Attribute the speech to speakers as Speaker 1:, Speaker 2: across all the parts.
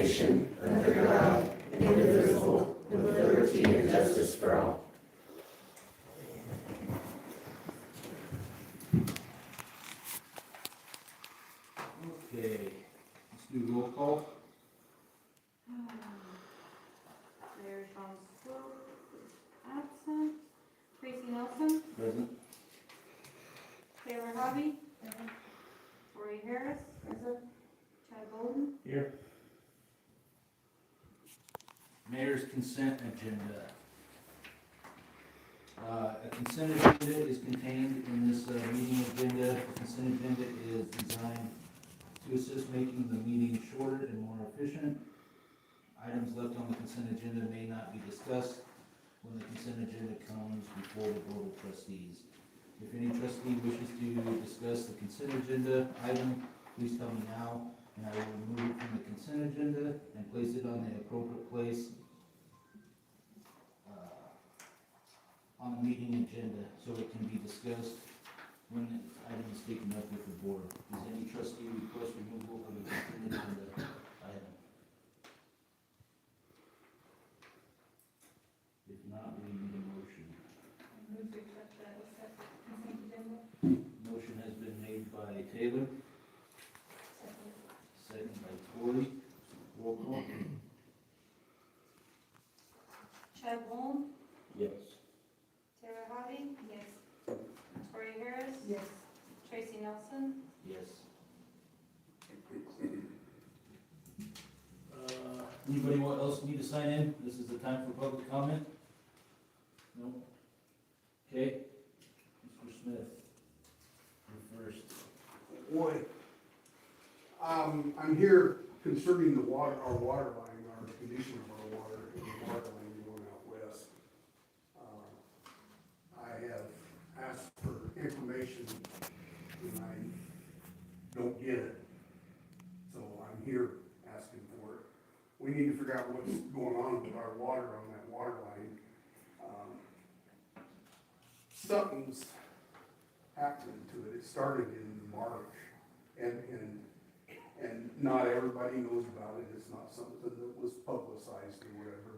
Speaker 1: nation, under God, indivisible, with liberty and justice for all.
Speaker 2: Okay, let's do roll call.
Speaker 3: Mayor Sean Swope is absent. Tracy Nelson,
Speaker 2: Present.
Speaker 3: Taylor Hobby, Roy Harris, present. Chad Bolden,
Speaker 2: Here. Mayor's consent agenda. A consent agenda is contained in this meeting agenda. The consent agenda is designed to assist making the meeting shorter and more efficient. Items left on the consent agenda may not be discussed when the consent agenda comes before the board of trustees. If any trustee wishes to discuss the consent agenda item, please tell me now, and I will remove it from the consent agenda and place it on the appropriate place on the meeting agenda, so it can be discussed when the item is taken up with the board. Does any trustee request removal of the consent agenda item? If not, we need a motion.
Speaker 3: move to accept that consent agenda.
Speaker 2: Motion has been made by Taylor, second by Tori. Roll call.
Speaker 3: Chad Bolden,
Speaker 2: Yes.
Speaker 3: Taylor Hobby, yes. Roy Harris,
Speaker 1: Yes.
Speaker 3: Tracy Nelson,
Speaker 2: Yes. Anybody else need to sign in? This is the time for public comment? No? Okay. Mr. Smith, you're first.
Speaker 4: Boy, I'm here concerning the water, our water line, our condition of our water, and the water line going out west. I have asked for information and I don't get it. So I'm here asking for it. We need to figure out what's going on with our water on that water line. Something's happening to it. It started in March, and not everybody knows about it. It's not something that was publicized or whatever.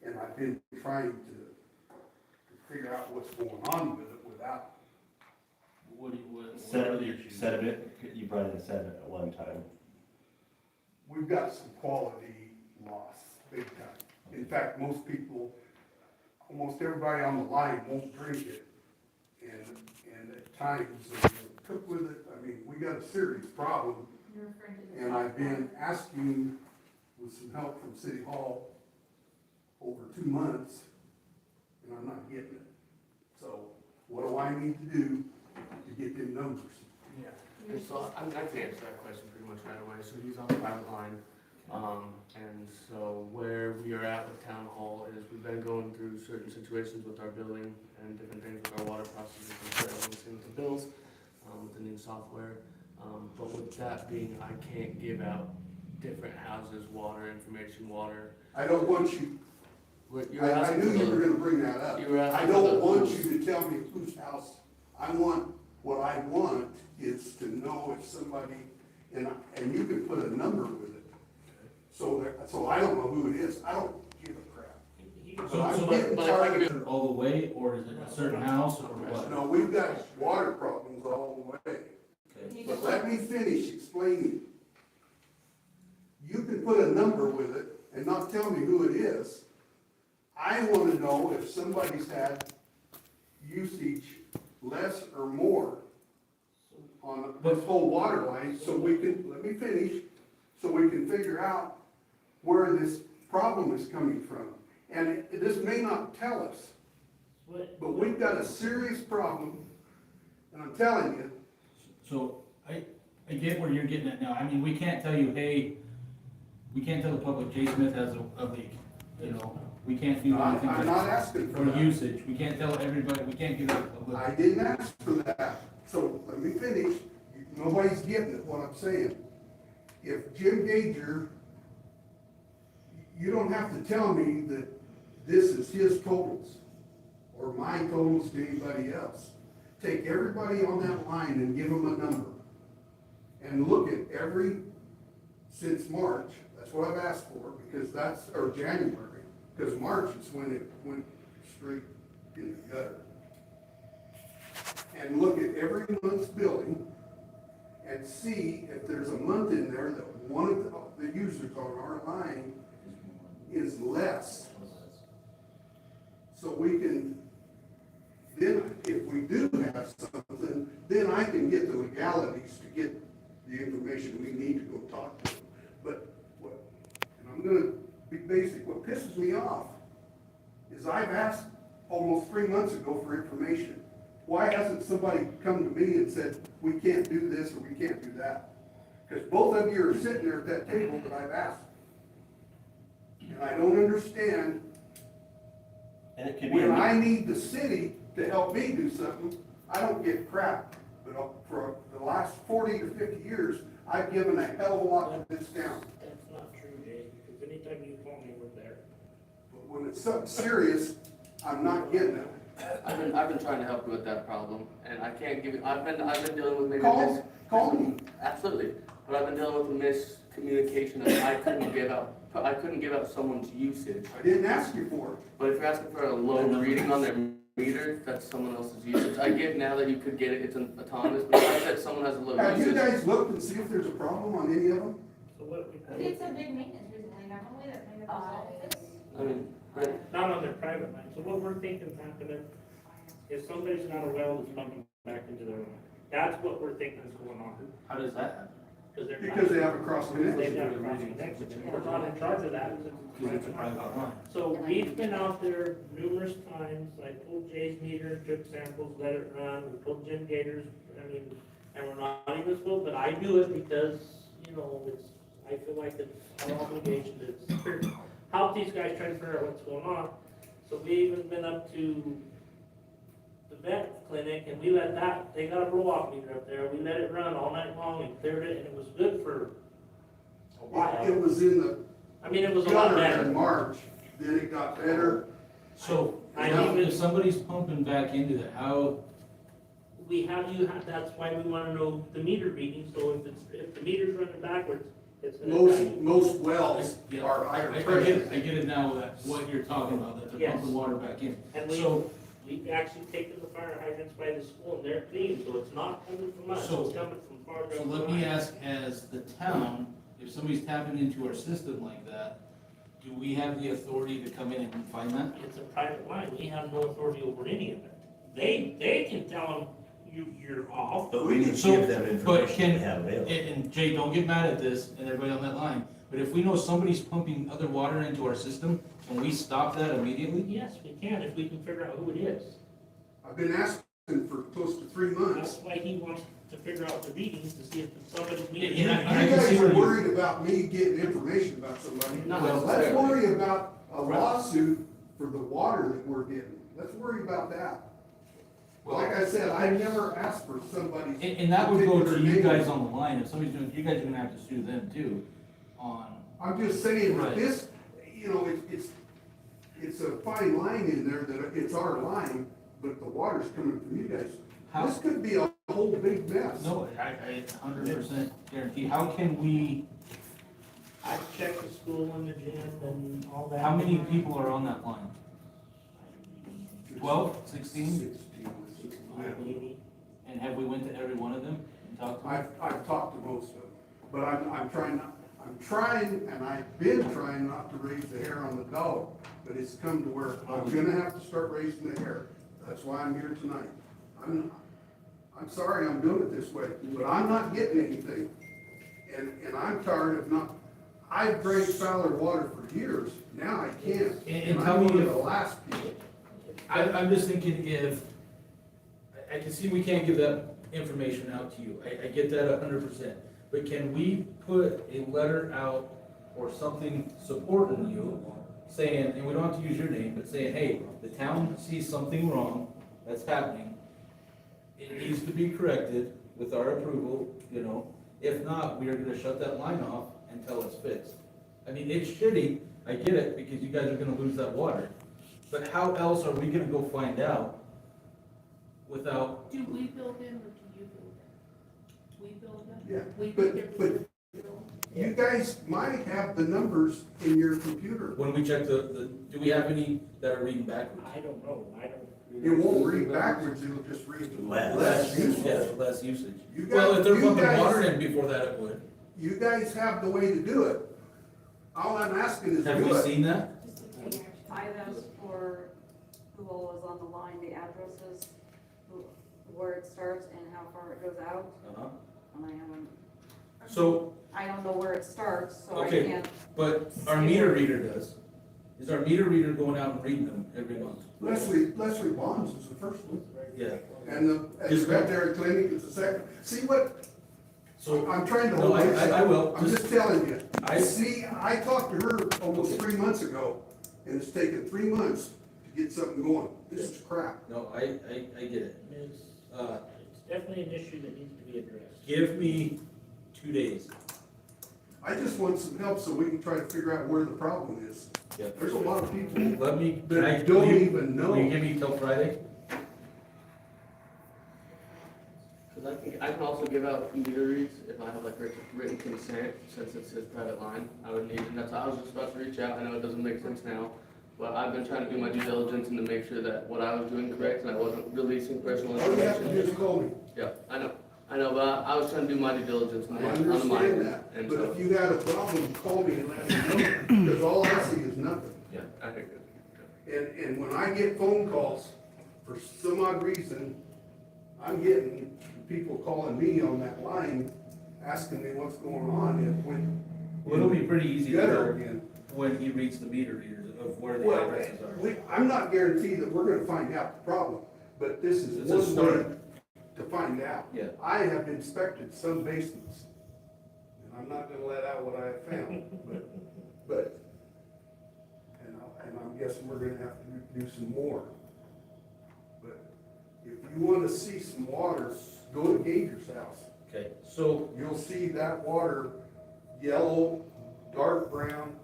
Speaker 4: And I've been trying to figure out what's going on with it without.
Speaker 2: What are the issues?
Speaker 5: Sediment, you brought in sediment at one time.
Speaker 4: We've got some quality loss, big time. In fact, most people, almost everybody on the line won't drink it. And at times, they cook with it. I mean, we got a serious problem.
Speaker 3: you're referring to the.
Speaker 4: And I've been asking with some help from City Hall over 2 months, and I'm not getting it. So what do I need to do to get them numbers?
Speaker 6: Yeah, and so I can answer that question pretty much right away. So he's on the private line. And so where we are at with town hall is we've been going through certain situations with our billing and different things with our water processes and certain things with the bills, with the new software. But with that being, I can't give out different houses, water information, water.
Speaker 4: I don't want you, I knew you were gonna bring that up.
Speaker 6: You were asking
Speaker 4: I
Speaker 6: for
Speaker 4: don't
Speaker 6: the-
Speaker 4: want you to tell me whose house. What I want is to know if somebody, and you can put a number with it. So I don't know who it is. I don't give a crap.
Speaker 2: So,
Speaker 4: I'm
Speaker 2: so
Speaker 4: getting
Speaker 2: but
Speaker 4: tired
Speaker 2: is it all the way, or is it a certain house, or what?
Speaker 4: No, we've got water problems all the way.
Speaker 2: Okay.
Speaker 4: But let me finish explaining. You can put a number with it and not tell me who it is. I want to know if somebody's had usage less or more on this whole water line, so we can, let me finish, so we can figure out where this problem is coming from. And this may not tell us, but we've got a serious problem, and I'm telling you.
Speaker 2: So, I get where you're getting at now. I mean, we can't tell you, hey, we can't tell the public Jay Smith has a leak, you know? We can't do anything
Speaker 4: I'm not asking for
Speaker 2: for
Speaker 4: that.
Speaker 2: usage. We can't tell everybody, we can't give a list.
Speaker 4: I didn't ask for that, so let me finish. Nobody's getting it, what I'm saying. If Jim Gager, you don't have to tell me that this is his totals, or my totals to anybody else. Take everybody on that line and give them a number. And look at since March, That's what I've asked for, because that's, or January, because March is when it went straight in the gutter. And look at every month's billing and see if there's a month in there that one of the users on our line is less. So we can, then if we do have something, then I can get the legalities to get the information we need to go talk to them. But what, and I'm gonna be basic, what pisses me off is I've asked almost 3 months ago for information. Why hasn't somebody come to me and said, we can't do this or we can't do that? Because both of you are sitting there at that table that I've asked. And I don't understand,
Speaker 5: And it could be,
Speaker 4: when I need the city to help me do something, I don't get crap. But for the last 40 to 50 years, I've given a hell of a lot of this down.
Speaker 7: That's not true, Jay, because anytime you call me, we're there.
Speaker 4: But when it's something serious, I'm not getting it.
Speaker 6: I've been trying to help you with that problem, and I can't give you, I've been dealing with maybe
Speaker 4: Call me.
Speaker 6: Absolutely, but I've been dealing with miscommunication that I couldn't give out someone's usage.
Speaker 4: I didn't ask you for it.
Speaker 6: But if you're asking for a low reading on their meter, that's someone else's usage. I get now that you could get it, it's an autonomous, but I said someone has a low
Speaker 4: Have you
Speaker 6: usage.
Speaker 4: guys looked and see if there's a problem on any of them?
Speaker 7: So what we,
Speaker 3: It's a big maintenance recently, not only that kind of resolved this.
Speaker 6: I mean, right,
Speaker 7: not on their private line, so what we're thinking is happening, if somebody's got a well that's pumping back into their line, that's what we're thinking is going on.
Speaker 2: How does that happen?
Speaker 4: Because they have a cross
Speaker 7: They've
Speaker 4: connection.
Speaker 7: got a cross connection, we're not in charge of that.
Speaker 2: Because it's a private line.
Speaker 7: So we've been out there numerous times, I pulled Jay's meter, took samples, let it run, we pulled Jim Gator's, I mean, and we're not even supposed, but I do it because, you know, it's, I feel like it's our obligation to help these guys try to figure out what's going on. So we even been up to the vet clinic and we let that, they got a blow-off meter up there, we let it run all night long and cleared it, and it was good for a while.
Speaker 4: It was in the
Speaker 7: I mean, it was a lot
Speaker 4: gutter
Speaker 7: better.
Speaker 4: in March, then it got better.
Speaker 2: So,
Speaker 7: I
Speaker 2: now,
Speaker 7: even-
Speaker 2: if somebody's pumping back into that, how,
Speaker 7: We have you, that's why we wanna know the meter reading, so if the meter's running backwards, it's gonna tell you.
Speaker 4: Most wells
Speaker 2: yeah,
Speaker 4: are
Speaker 2: I
Speaker 4: higher
Speaker 2: get
Speaker 4: pressure.
Speaker 2: it, I get it now, that what you're talking about, that they're
Speaker 7: Yes.
Speaker 2: pumping water back in.
Speaker 7: And
Speaker 2: So,
Speaker 7: we've actually taken the fire hydrants by the school and they're clean, so it's not coming from us,
Speaker 2: So-
Speaker 7: it's coming from farther
Speaker 2: so
Speaker 7: up the
Speaker 2: let me
Speaker 7: line.
Speaker 2: ask, as the town, if somebody's tapping into our system like that, do we have the authority to come in and find that?
Speaker 7: It's a private line, we have no authority over any of it. They can tell them you're off.
Speaker 1: But we need to
Speaker 2: So,
Speaker 1: give them
Speaker 2: but
Speaker 1: information
Speaker 2: can-
Speaker 1: they have available.
Speaker 2: And Jay, don't get mad at this, and everybody on that line, but if we know somebody's pumping other water into our system, can we stop that immediately?
Speaker 7: Yes, we can, if we can figure out who it is.
Speaker 4: I've been asking for close to 3 months.
Speaker 7: That's why he wants to figure out the readings to see if somebody's meter.
Speaker 2: Yeah,
Speaker 4: You
Speaker 2: I can see
Speaker 4: guys
Speaker 2: where
Speaker 4: are
Speaker 2: you-
Speaker 4: worried about me getting information about somebody.
Speaker 6: Not
Speaker 4: Let's
Speaker 6: necessarily.
Speaker 4: worry about a lawsuit for the water that we're getting. Let's worry about that. Like I said, I never asked for somebody's.
Speaker 2: And that would go to
Speaker 4: particular
Speaker 2: you
Speaker 4: name.
Speaker 2: guys on the line, if somebody's doing, you guys are gonna have to sue them too, on,
Speaker 4: I'm just saying
Speaker 2: Right.
Speaker 4: that this, you know, it's a fine line in there that it's our line, but the water's coming from you guys.
Speaker 2: How-
Speaker 4: This could be a whole big mess.
Speaker 2: no, I 100% guarantee, how can we,
Speaker 7: I checked the school and the gym and all that.
Speaker 2: how many people are on that line? 12, 16?
Speaker 4: 16.
Speaker 7: Maybe.
Speaker 2: And have we went to every one of them and talked to them?
Speaker 4: I've talked to most of them, but I'm trying and I've been trying not to raise the hair on the dog, but it's come to where I'm gonna have to start raising the hair. That's why I'm here tonight. I'm sorry I'm doing it this way, but I'm not getting anything. And I'm tired of not, I've drank Fowler water for years, now I can't.
Speaker 2: And
Speaker 4: I'm
Speaker 2: tell me
Speaker 4: one of
Speaker 2: if-
Speaker 4: the last people.
Speaker 2: I'm just thinking if, I can see we can't give that information out to you, I get that 100%. But can we put a letter out or something supporting you, saying, and we don't have to use your name, but saying, hey, the town sees something wrong that's happening. It needs to be corrected with our approval, you know, if not, we are gonna shut that line off until it's fixed. I mean, it's shitty, I get it, because you guys are gonna lose that water. But how else are we gonna go find out without,
Speaker 8: Do we build in or do you build in? We build in?
Speaker 4: Yeah,
Speaker 8: We
Speaker 4: but-
Speaker 8: get
Speaker 4: but-
Speaker 8: bill.
Speaker 4: You guys might have the numbers in your computer.
Speaker 2: When we check do we have any that are reading backwards?
Speaker 7: I don't know, I don't.
Speaker 4: It won't read backwards, it'll just read less usage.
Speaker 2: Yeah, less usage.
Speaker 4: You
Speaker 2: Well,
Speaker 4: guys-
Speaker 2: if they're
Speaker 4: you
Speaker 2: pumping
Speaker 4: guys-
Speaker 2: water in before that, it would.
Speaker 4: You guys have the way to do it. All I'm asking is
Speaker 2: Have we
Speaker 4: do it.
Speaker 2: seen that?
Speaker 1: Items for who all is on the line, the addresses, where it starts and how far it goes out.
Speaker 2: Uh-huh.
Speaker 1: And I haven't,
Speaker 2: So,
Speaker 1: I don't know where it starts, so I
Speaker 2: Okay.
Speaker 1: can't.
Speaker 2: but our meter reader does. Is our meter reader going out and reading them every month?
Speaker 4: Leslie Bonds is the first one,
Speaker 2: Yeah.
Speaker 4: and the veterinary clinic is the second. See what,
Speaker 2: So,
Speaker 4: I'm trying to
Speaker 2: No,
Speaker 4: hold myself.
Speaker 2: I will.
Speaker 4: I'm just telling you.
Speaker 2: I-
Speaker 4: I talked to her almost 3 months ago, and it's taken 3 months to get something going. This is crap.
Speaker 2: no, I get it.
Speaker 7: It's,
Speaker 2: Uh,
Speaker 7: it's definitely an issue that needs to be addressed.
Speaker 2: give me 2 days.
Speaker 4: I just want some help so we can try to figure out where the problem is.
Speaker 2: Yeah.
Speaker 4: There's a lot of people
Speaker 2: Let me,
Speaker 4: that don't even
Speaker 2: will you
Speaker 4: know.
Speaker 2: give me till Friday?
Speaker 6: Cause I can also give out meter reads if I have like written consent, since it's his private line, I would need, and that's, I was just about to reach out, I know it doesn't make sense now. But I've been trying to do my due diligence and to make sure that what I was doing correct and I wasn't releasing personal
Speaker 4: All you have to do
Speaker 6: information.
Speaker 4: is call me.
Speaker 6: Yeah, I know, but I was trying to do my due diligence on
Speaker 4: I
Speaker 6: my
Speaker 4: understand
Speaker 6: end,
Speaker 4: that,
Speaker 6: and
Speaker 4: but
Speaker 6: so,
Speaker 4: if you got a problem, call me and let me know, because all I see is nothing.
Speaker 2: Yeah.
Speaker 6: I think
Speaker 4: And when I get phone calls, for some odd reason, I'm getting people calling me on that line, asking me what's going on, and when.
Speaker 2: Well, it'll be pretty easy to
Speaker 4: Gutter
Speaker 2: know
Speaker 4: again.
Speaker 2: when he reads the meter readers of where the
Speaker 4: Well,
Speaker 2: addresses are.
Speaker 4: I'm not guaranteed that we're gonna find out the problem, but this is
Speaker 2: It's a
Speaker 4: one way
Speaker 2: start.
Speaker 4: to find out.
Speaker 2: Yeah.
Speaker 4: I have inspected some basements, and I'm not gonna let out what I have found, but, and I'm guessing we're gonna have to do some more. But if you wanna see some water, go to Gager's house.
Speaker 2: Okay, so,
Speaker 4: You'll see that water yellow, dark brown,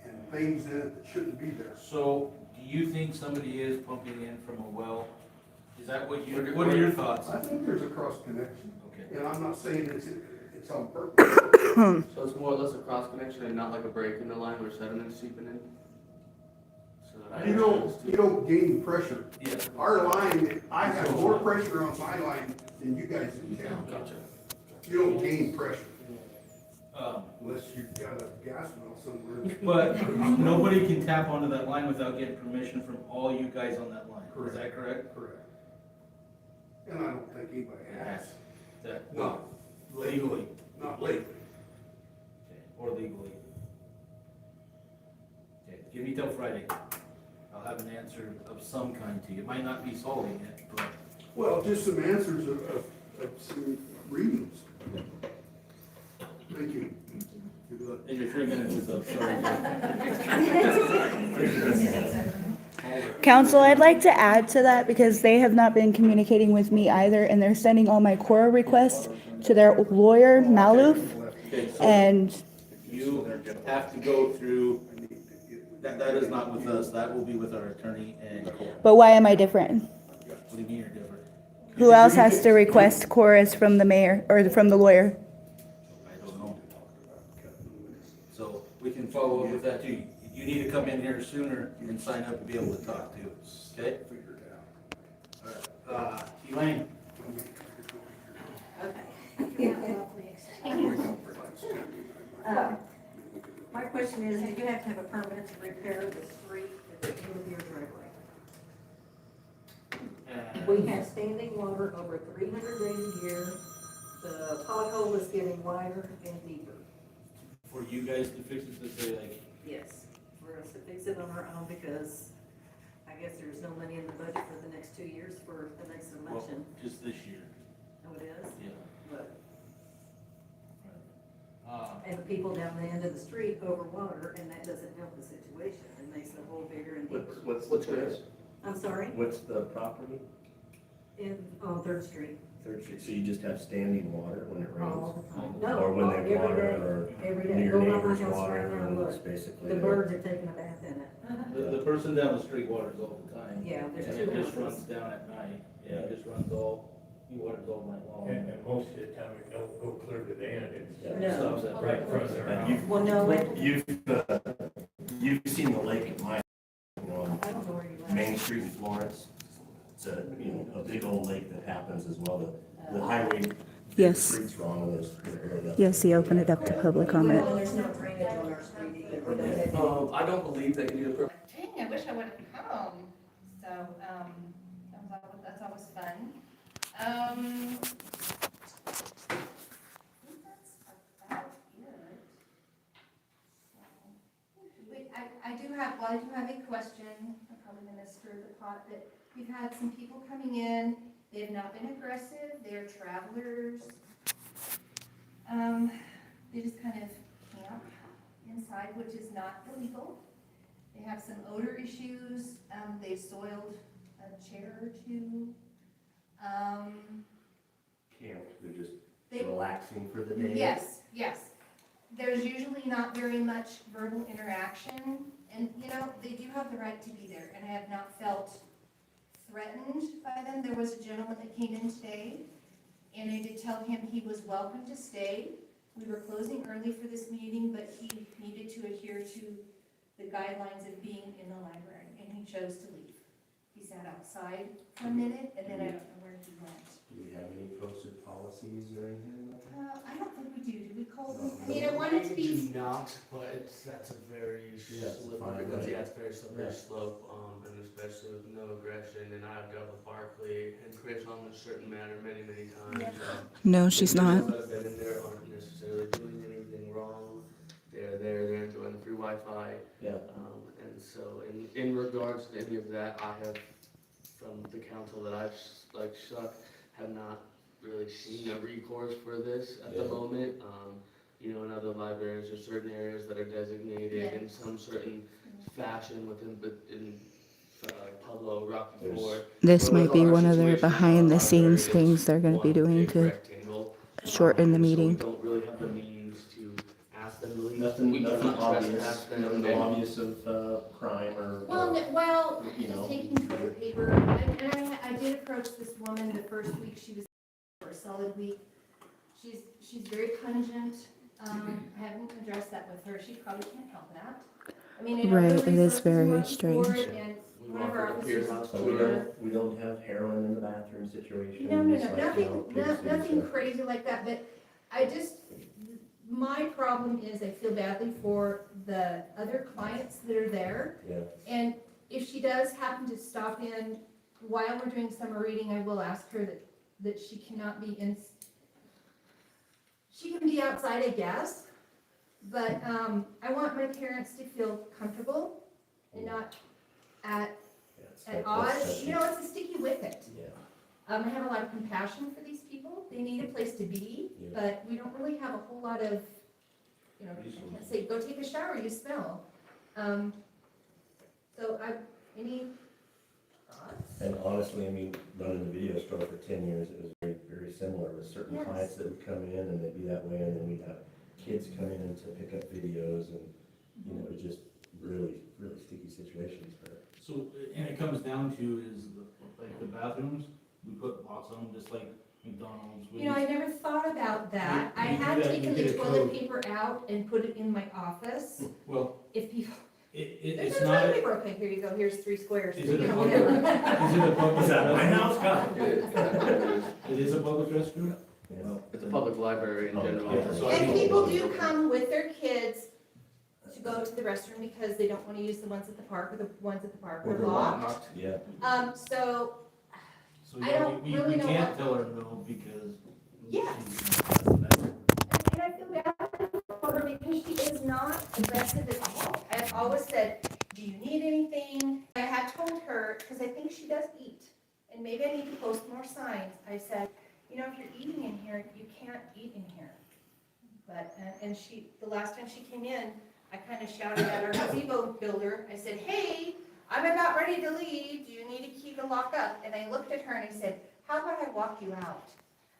Speaker 4: and things in it that shouldn't be there.
Speaker 2: so do you think somebody is pumping in from a well? Is that what what are your thoughts?
Speaker 4: I think there's a cross connection,
Speaker 2: Okay.
Speaker 4: and I'm not saying it's on purpose.
Speaker 6: so it's more or less a cross connection and not like a break in the line where sediment is seeping in? So that I
Speaker 4: You don't gain pressure.
Speaker 2: Yeah.
Speaker 4: Our line, I have more pressure on my line than you guys in town.
Speaker 6: Gotcha.
Speaker 4: You don't gain pressure
Speaker 2: Um,
Speaker 4: unless you've got a gas well somewhere.
Speaker 2: But nobody can tap onto that line without getting permission from all you guys on that line. Is that correct?
Speaker 4: Correct. And I don't think anybody has.
Speaker 2: That,
Speaker 4: Not
Speaker 2: legally,
Speaker 4: Not lately.
Speaker 2: okay, or legally. Okay, give me till Friday. I'll have an answer of some kind to you. It might not be solving it, but.
Speaker 4: Well, just some answers of some readings. Thank you. Good luck.
Speaker 2: And your 3 minutes is up, sorry.
Speaker 8: Council, I'd like to add to that because they have not been communicating with me either, and they're sending all my Cora requests to their lawyer, Maloof,
Speaker 2: Okay, so
Speaker 8: and
Speaker 2: you have to go through, that is not with us, that will be with our attorney and Cora.
Speaker 8: but why am I different?
Speaker 2: What do you mean you're different?
Speaker 8: Who else has to request Coras from the mayor, or from the lawyer?
Speaker 2: I don't know. So we can follow up with that too. You need to come in here sooner and sign up to be able to talk to, okay? Elaine?
Speaker 9: My question is, do you have to have a permit to repair the street at the end of your driveway? We have standing water over 300 days a year. The pothole is getting wider and deeper.
Speaker 2: For you guys to fix it, to say like,
Speaker 9: Yes, we're gonna fix it on our own because I guess there's no money in the budget for the next 2 years for the next
Speaker 2: well,
Speaker 9: election.
Speaker 2: just this year,
Speaker 9: Oh, it is?
Speaker 2: yeah.
Speaker 9: But,
Speaker 2: Uh,
Speaker 9: and the people down the end of the street over water, and that doesn't help the situation. It makes the hole bigger and deeper.
Speaker 5: What's
Speaker 6: What's
Speaker 5: the
Speaker 6: yours?
Speaker 9: I'm sorry,
Speaker 5: What's the property?
Speaker 9: on Third Street.
Speaker 5: Third Street, so you just have standing water when it rains?
Speaker 9: All the time. No,
Speaker 5: Or when they
Speaker 9: every
Speaker 5: water,
Speaker 9: day,
Speaker 5: or
Speaker 9: every day.
Speaker 5: your
Speaker 9: Go around my
Speaker 5: neighbor's
Speaker 9: house right
Speaker 5: water,
Speaker 9: now,
Speaker 5: and it's
Speaker 9: look.
Speaker 5: basically.
Speaker 9: The birds are taking a bath in it.
Speaker 2: the person down the street waters all the time.
Speaker 9: Yeah, there's
Speaker 2: And
Speaker 9: two
Speaker 2: it just
Speaker 9: houses.
Speaker 2: runs down at night, yeah, it just runs all, be waters all night long.
Speaker 7: And most of the time, it don't go clear to the end, it's.
Speaker 5: Yeah,
Speaker 9: No.
Speaker 5: stops
Speaker 7: Right in front of their house.
Speaker 9: Well, no,
Speaker 5: You've seen the lake at my, you know,
Speaker 9: I don't know where you
Speaker 5: on Main Street in Florence. It's a, you know, a big old lake that happens as well. The highway.
Speaker 8: Yes.
Speaker 5: Street's wrong, and there's.
Speaker 8: Yes, he opened it up to public comment.
Speaker 9: Well, there's no drainage on our street either.
Speaker 6: I don't believe that you need a permit.
Speaker 3: Dang, I wish I would have come. So, that's always fun. I think that's about it. Wait, I do have a question. I'm probably gonna stir the pot, but we've had some people coming in. They have not been aggressive. They're travelers. They just kind of camp inside, which is not illegal. They have some odor issues. They soiled a chair or two.
Speaker 5: Camp, they're just
Speaker 3: They,
Speaker 5: relaxing for the day.
Speaker 3: yes, yes. There's usually not very much verbal interaction, and, you know, they do have the right to be there, and I have not felt threatened by them. There was a gentleman that came in today, and I did tell him he was welcome to stay. We were closing early for this meeting, but he needed to adhere to the guidelines of being in the library, and he chose to leave. He sat outside for a minute, and then I don't know where he went.
Speaker 5: Do we have any posted policies or anything like that?
Speaker 3: I don't think we do. Do we call them? I mean, I want it to
Speaker 6: We
Speaker 3: be,
Speaker 6: do not, but that's a very
Speaker 5: Yeah, it's a
Speaker 6: slippery,
Speaker 5: fine
Speaker 6: because
Speaker 5: line.
Speaker 6: yeah, it's very slippery
Speaker 5: Yeah.
Speaker 6: slope, and especially with no aggression, and I've dealt with Barkley and Chris on a certain matter many, many times.
Speaker 8: No, she's
Speaker 6: The
Speaker 8: not.
Speaker 6: people that have been in there aren't necessarily doing anything wrong. They're there, they're enjoying the free Wi-Fi.
Speaker 5: Yeah.
Speaker 6: And so in regards to any of that, I have, from the council that I've struck, have not really seen a recourse for this at the
Speaker 5: Yeah.
Speaker 6: moment. You know, in other libraries, there's certain areas that are designated
Speaker 3: Yeah.
Speaker 6: in some certain fashion within, but in, like Pueblo, Rocky
Speaker 5: There's-
Speaker 6: Ford.
Speaker 8: This
Speaker 6: Well,
Speaker 8: might be
Speaker 6: with our
Speaker 8: one of their
Speaker 6: situation,
Speaker 8: behind the
Speaker 6: our
Speaker 8: scenes
Speaker 6: library is
Speaker 8: things they're gonna be
Speaker 6: one
Speaker 8: doing
Speaker 6: big
Speaker 8: to
Speaker 6: rectangle.
Speaker 8: shorten the
Speaker 6: And so
Speaker 8: meeting.
Speaker 6: we don't really have the means to ask them to leave.
Speaker 5: Nothing,
Speaker 6: We
Speaker 5: nothing
Speaker 6: cannot
Speaker 5: obvious,
Speaker 6: trespass them.
Speaker 5: nothing
Speaker 6: And-
Speaker 5: obvious of crime or.
Speaker 3: well,
Speaker 5: You know.
Speaker 3: just taking toilet paper, and I did approach this woman the first week she was for a solid week. She's very pungent. I haven't addressed that with her. She probably can't help that. I mean, I know
Speaker 8: Right,
Speaker 3: there are
Speaker 8: it is
Speaker 3: resources
Speaker 8: very
Speaker 3: more
Speaker 8: strange.
Speaker 3: for it, and
Speaker 6: We
Speaker 3: one of
Speaker 6: offer
Speaker 3: our
Speaker 6: a peer
Speaker 3: officers.
Speaker 6: house
Speaker 5: So we
Speaker 6: tour.
Speaker 5: don't have heroin in the bathroom situations.
Speaker 3: No,
Speaker 5: like, you know,
Speaker 3: nothing,
Speaker 5: kids do
Speaker 3: nothing
Speaker 5: stuff.
Speaker 3: crazy like that, but my problem is I feel badly for the other clients that are there.
Speaker 5: Yeah,
Speaker 3: And if she does happen to stop in while we're doing summer reading, I will ask her that she cannot be in, she can be outside, I guess, but, I want my parents to feel comfortable and not
Speaker 5: yeah, it's
Speaker 3: at
Speaker 5: like-
Speaker 3: odds.
Speaker 5: that's-
Speaker 3: You know, it's a sticky wicket.
Speaker 5: Yeah,
Speaker 3: I have a lot of compassion for these people. They need a place to be,
Speaker 5: Yeah.
Speaker 3: but we don't really have a whole lot of, you know, I can't say, go take a shower, you smell. Any thoughts?
Speaker 5: and honestly, I mean, running the video store for 10 years, it was very, very similar with certain
Speaker 3: Yes.
Speaker 5: clients that would come in and they'd be that way, and then we'd have kids come in to pick up videos, and, you know, it just really, really sticky situations, but.
Speaker 2: So, and it comes down to is like the bathrooms, we put locks on them just like McDonald's.
Speaker 3: You know, I never thought about that. I
Speaker 2: You do
Speaker 3: had
Speaker 2: that,
Speaker 3: taken
Speaker 2: you
Speaker 3: the
Speaker 2: get a
Speaker 3: toilet
Speaker 2: code.
Speaker 3: paper out and put it in my office.
Speaker 2: Well,
Speaker 3: If people, there's
Speaker 2: it's
Speaker 3: no
Speaker 2: not,
Speaker 3: toilet
Speaker 2: is
Speaker 3: paper, okay, here you go, here's 3 squares.
Speaker 2: it a
Speaker 3: You know,
Speaker 2: public, is
Speaker 3: whatever.
Speaker 2: it a public?
Speaker 5: Is that my house, God?
Speaker 2: It is a public restroom?
Speaker 5: Yeah.
Speaker 2: Well,
Speaker 6: It's a public library in
Speaker 5: Public
Speaker 6: general.
Speaker 5: library.
Speaker 2: So I
Speaker 3: And
Speaker 2: think-
Speaker 3: people do come with their kids to go to the restroom because they don't want to use the ones at the park, or the ones at the park are
Speaker 5: Or they're
Speaker 3: locked.
Speaker 5: Yeah,
Speaker 3: So,
Speaker 2: So
Speaker 3: I
Speaker 2: yeah,
Speaker 3: don't
Speaker 2: we
Speaker 3: really know
Speaker 2: can't
Speaker 3: what-
Speaker 2: tell her no because.
Speaker 3: Yes.
Speaker 2: That's the matter.
Speaker 3: and I feel bad for her because she is not aggressive at all. I've always said, do you need anything? I had told her, because I think she does eat, and maybe I need to post more signs. I said, you know, if you're eating in here, you can't eat in here. But, and she, the last time she came in, I kind of shouted at our gazebo builder. I said, hey, I'm about ready to leave. Do you need a key to lock up? And I looked at her and I said, how about I walk you out?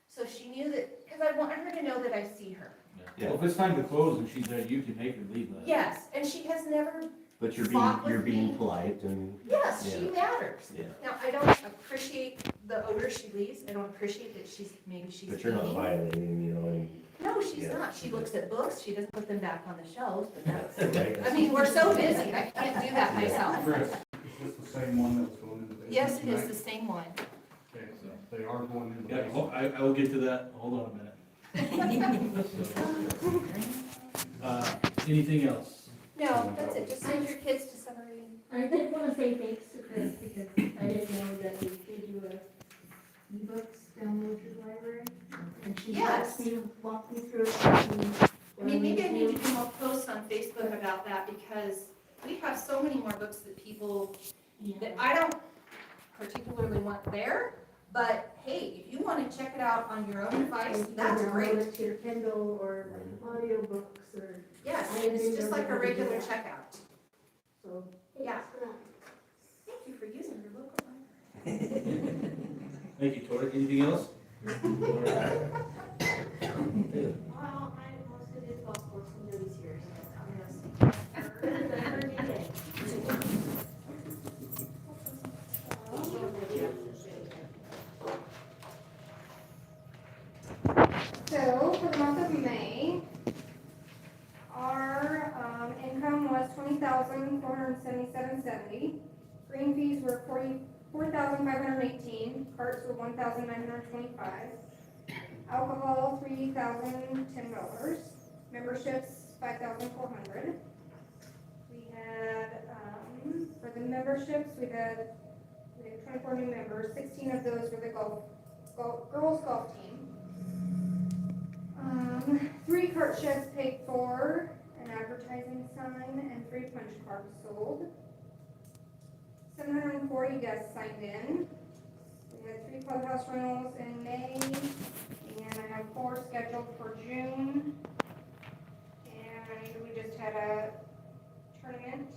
Speaker 3: So she knew that, because I wanted her to know that I see her.
Speaker 5: Yeah.
Speaker 2: Well, if it's time to close and she's there, you can make her leave that.
Speaker 3: Yes, and she has never,
Speaker 5: but
Speaker 3: Fought with
Speaker 5: you're being
Speaker 3: me.
Speaker 5: polite and,
Speaker 3: yes, she
Speaker 5: Yeah.
Speaker 3: matters.
Speaker 5: yeah.
Speaker 3: Now, I don't appreciate the odor she leaves. I don't appreciate that maybe she's
Speaker 5: But you're not
Speaker 3: eating.
Speaker 5: violating, you know, and.
Speaker 3: No, she's
Speaker 5: Yeah.
Speaker 3: not. She looks at books. She doesn't put them back on the shelves, but that's,
Speaker 5: Right,
Speaker 3: I mean, we're so busy. I can't do that myself.
Speaker 10: Chris, is this the same one that was going in the basement?
Speaker 3: Yes, it is
Speaker 10: tonight?
Speaker 3: the same one.
Speaker 10: Okay, so they are going in the
Speaker 2: Yeah,
Speaker 10: basement.
Speaker 2: I will get to that, hold on a minute. Anything else?
Speaker 3: No, that's it. Just send your kids to summer reading.
Speaker 11: I did want to say thanks to Chris because I didn't know that we did do a ebooks download to the library. And she
Speaker 3: Yes.
Speaker 11: walked me through it.
Speaker 3: I mean, maybe I need to do more posts on Facebook about that because we have so many more books that people, that I don't particularly want there. But hey, if you want to check it out on your own device, that's great.
Speaker 11: Download it to your Kindle or like audiobooks or,
Speaker 3: Yes, it's just like a regular checkout.
Speaker 11: so.
Speaker 3: Yeah.
Speaker 11: thanks for that.
Speaker 3: Thank you for using your local library.
Speaker 2: Thank you, Tori. Anything else?
Speaker 11: Well, I mostly did golf course and duties here,
Speaker 12: So for the month of May, our income was $20,477.70. Green fees were $44,518. Carts were $1,925. Alcohol, $3,010. Memberships, $5,400. We had, for the memberships, we had 24 new members. 16 of those were the girls golf team. 3 cart sheds paid for, an advertising sign, and 3 punch cards sold. 740 guests signed in. We had 3 clubhouse rentals in May, and I have 4 scheduled for June. And we just had a tournament.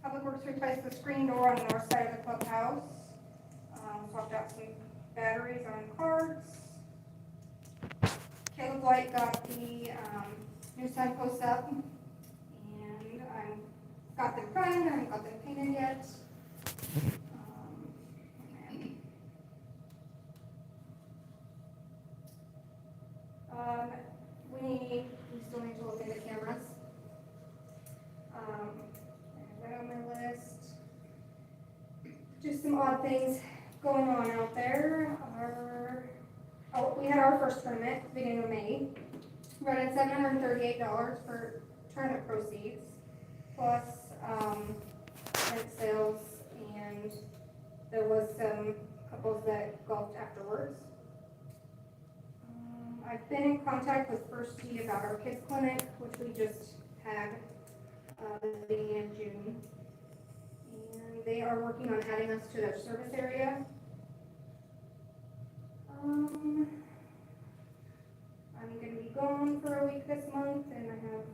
Speaker 12: Public Works replaced the screen door on the north side of the clubhouse. Swapped out some batteries on carts. Caleb White got the new signposts up, and I got them primed. I haven't got them painted yet. We still need to look into cameras. I have that on my list. Just some odd things going on out there. We had our first tournament beginning of May. We had $738 for tournament proceeds, plus rent sales, and there was some couples that golfed afterwards. I've been in contact with First Tee about our kids clinic, which we just had the beginning of June. And they are working on adding us to their service area. I'm going to be gone for a week this month, and I have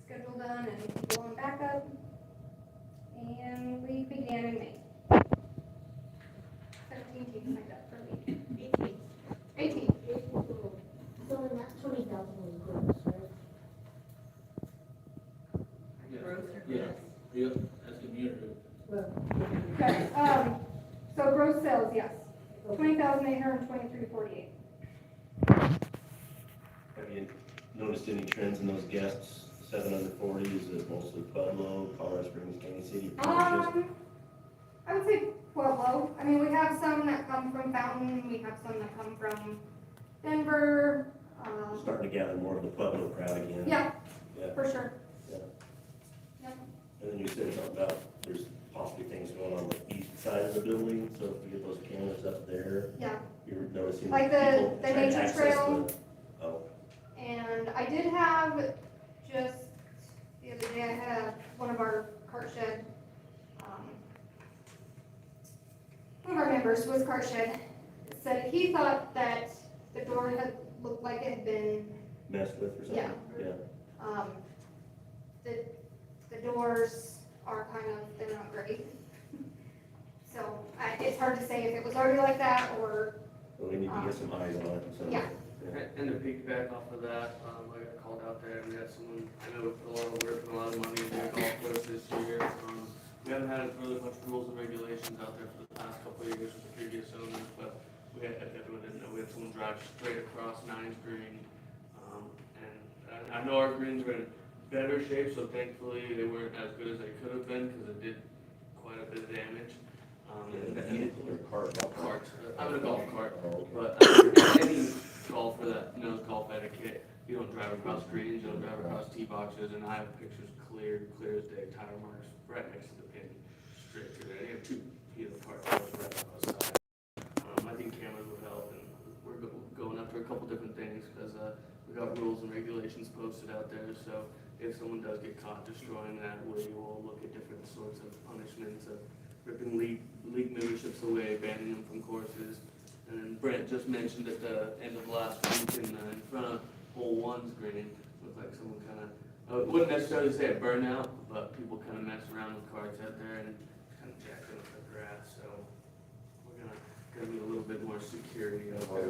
Speaker 12: schedule done and people on backup. And we began in May. 17 teams signed up for a week. 18.
Speaker 11: So then that 20,000 was gross, right?
Speaker 2: Yeah, yep, that's the meter.
Speaker 12: Okay, so gross sales, yes, 20,823.48.
Speaker 5: Have you noticed any trends in those guests, 7 under 40, is it mostly Pueblo, Colorado Springs, Kansas City?
Speaker 12: I would say Pueblo. I mean, we have some that come from Fountain, we have some that come from Denver.
Speaker 5: Starting to gather more of the Pueblo crowd again.
Speaker 12: Yeah,
Speaker 5: Yeah.
Speaker 12: for sure.
Speaker 5: And then you said something about there's possibly things going on the east side of the building, so if we get those cameras up there,
Speaker 12: Yeah,
Speaker 5: you're noticing
Speaker 12: Like
Speaker 5: people
Speaker 12: the
Speaker 5: trying to
Speaker 12: nature
Speaker 5: access
Speaker 12: trail.
Speaker 5: the- Oh,
Speaker 12: and I did have just the other day, I had one of our cart shed, one of our members who was cart shed, said he thought that the door had looked like it had been,
Speaker 5: messed with or something?
Speaker 12: Yeah.
Speaker 5: Yeah.
Speaker 12: the doors are kind of, they're not great. So it's hard to say if it was already like that or,
Speaker 5: Well, we need to get some eyes on it, so.
Speaker 12: Yeah.
Speaker 6: And to piggyback off of that, I got called out there, and we had someone, I know we put a lot of work and a lot of money into the golf course this year. We haven't had really much rules and regulations out there for the past couple of years with the previous owners, but we had, if everyone didn't know, we had someone drive straight across 9th Green. And I know our greens were in better shape, so thankfully they weren't as good as they could have been, because it did quite a bit of damage.
Speaker 5: Or cart.
Speaker 6: Cart, I'm in a golf cart,
Speaker 5: Oh, okay.
Speaker 6: but any golfer that knows golf etiquette, you don't drive across greens, you don't drive across tee boxes, and I have pictures clear as day, tire marks right next to the pin, straight through there. You have 2 feet apart, right outside. I think cameras would help, and we're going after a couple different things, because we got rules and regulations posted out there, so if someone does get caught destroying that, we will look at different sorts of punishments, of ripping league memberships away, banning them from courses. And then Brent just mentioned at the end of last week in front of hole 1's green, looked like someone kind of, I wouldn't necessarily say a burnout, but people kind of mess around with carts out there and kind of jacking up the grass, so we're gonna need a little bit more security out there.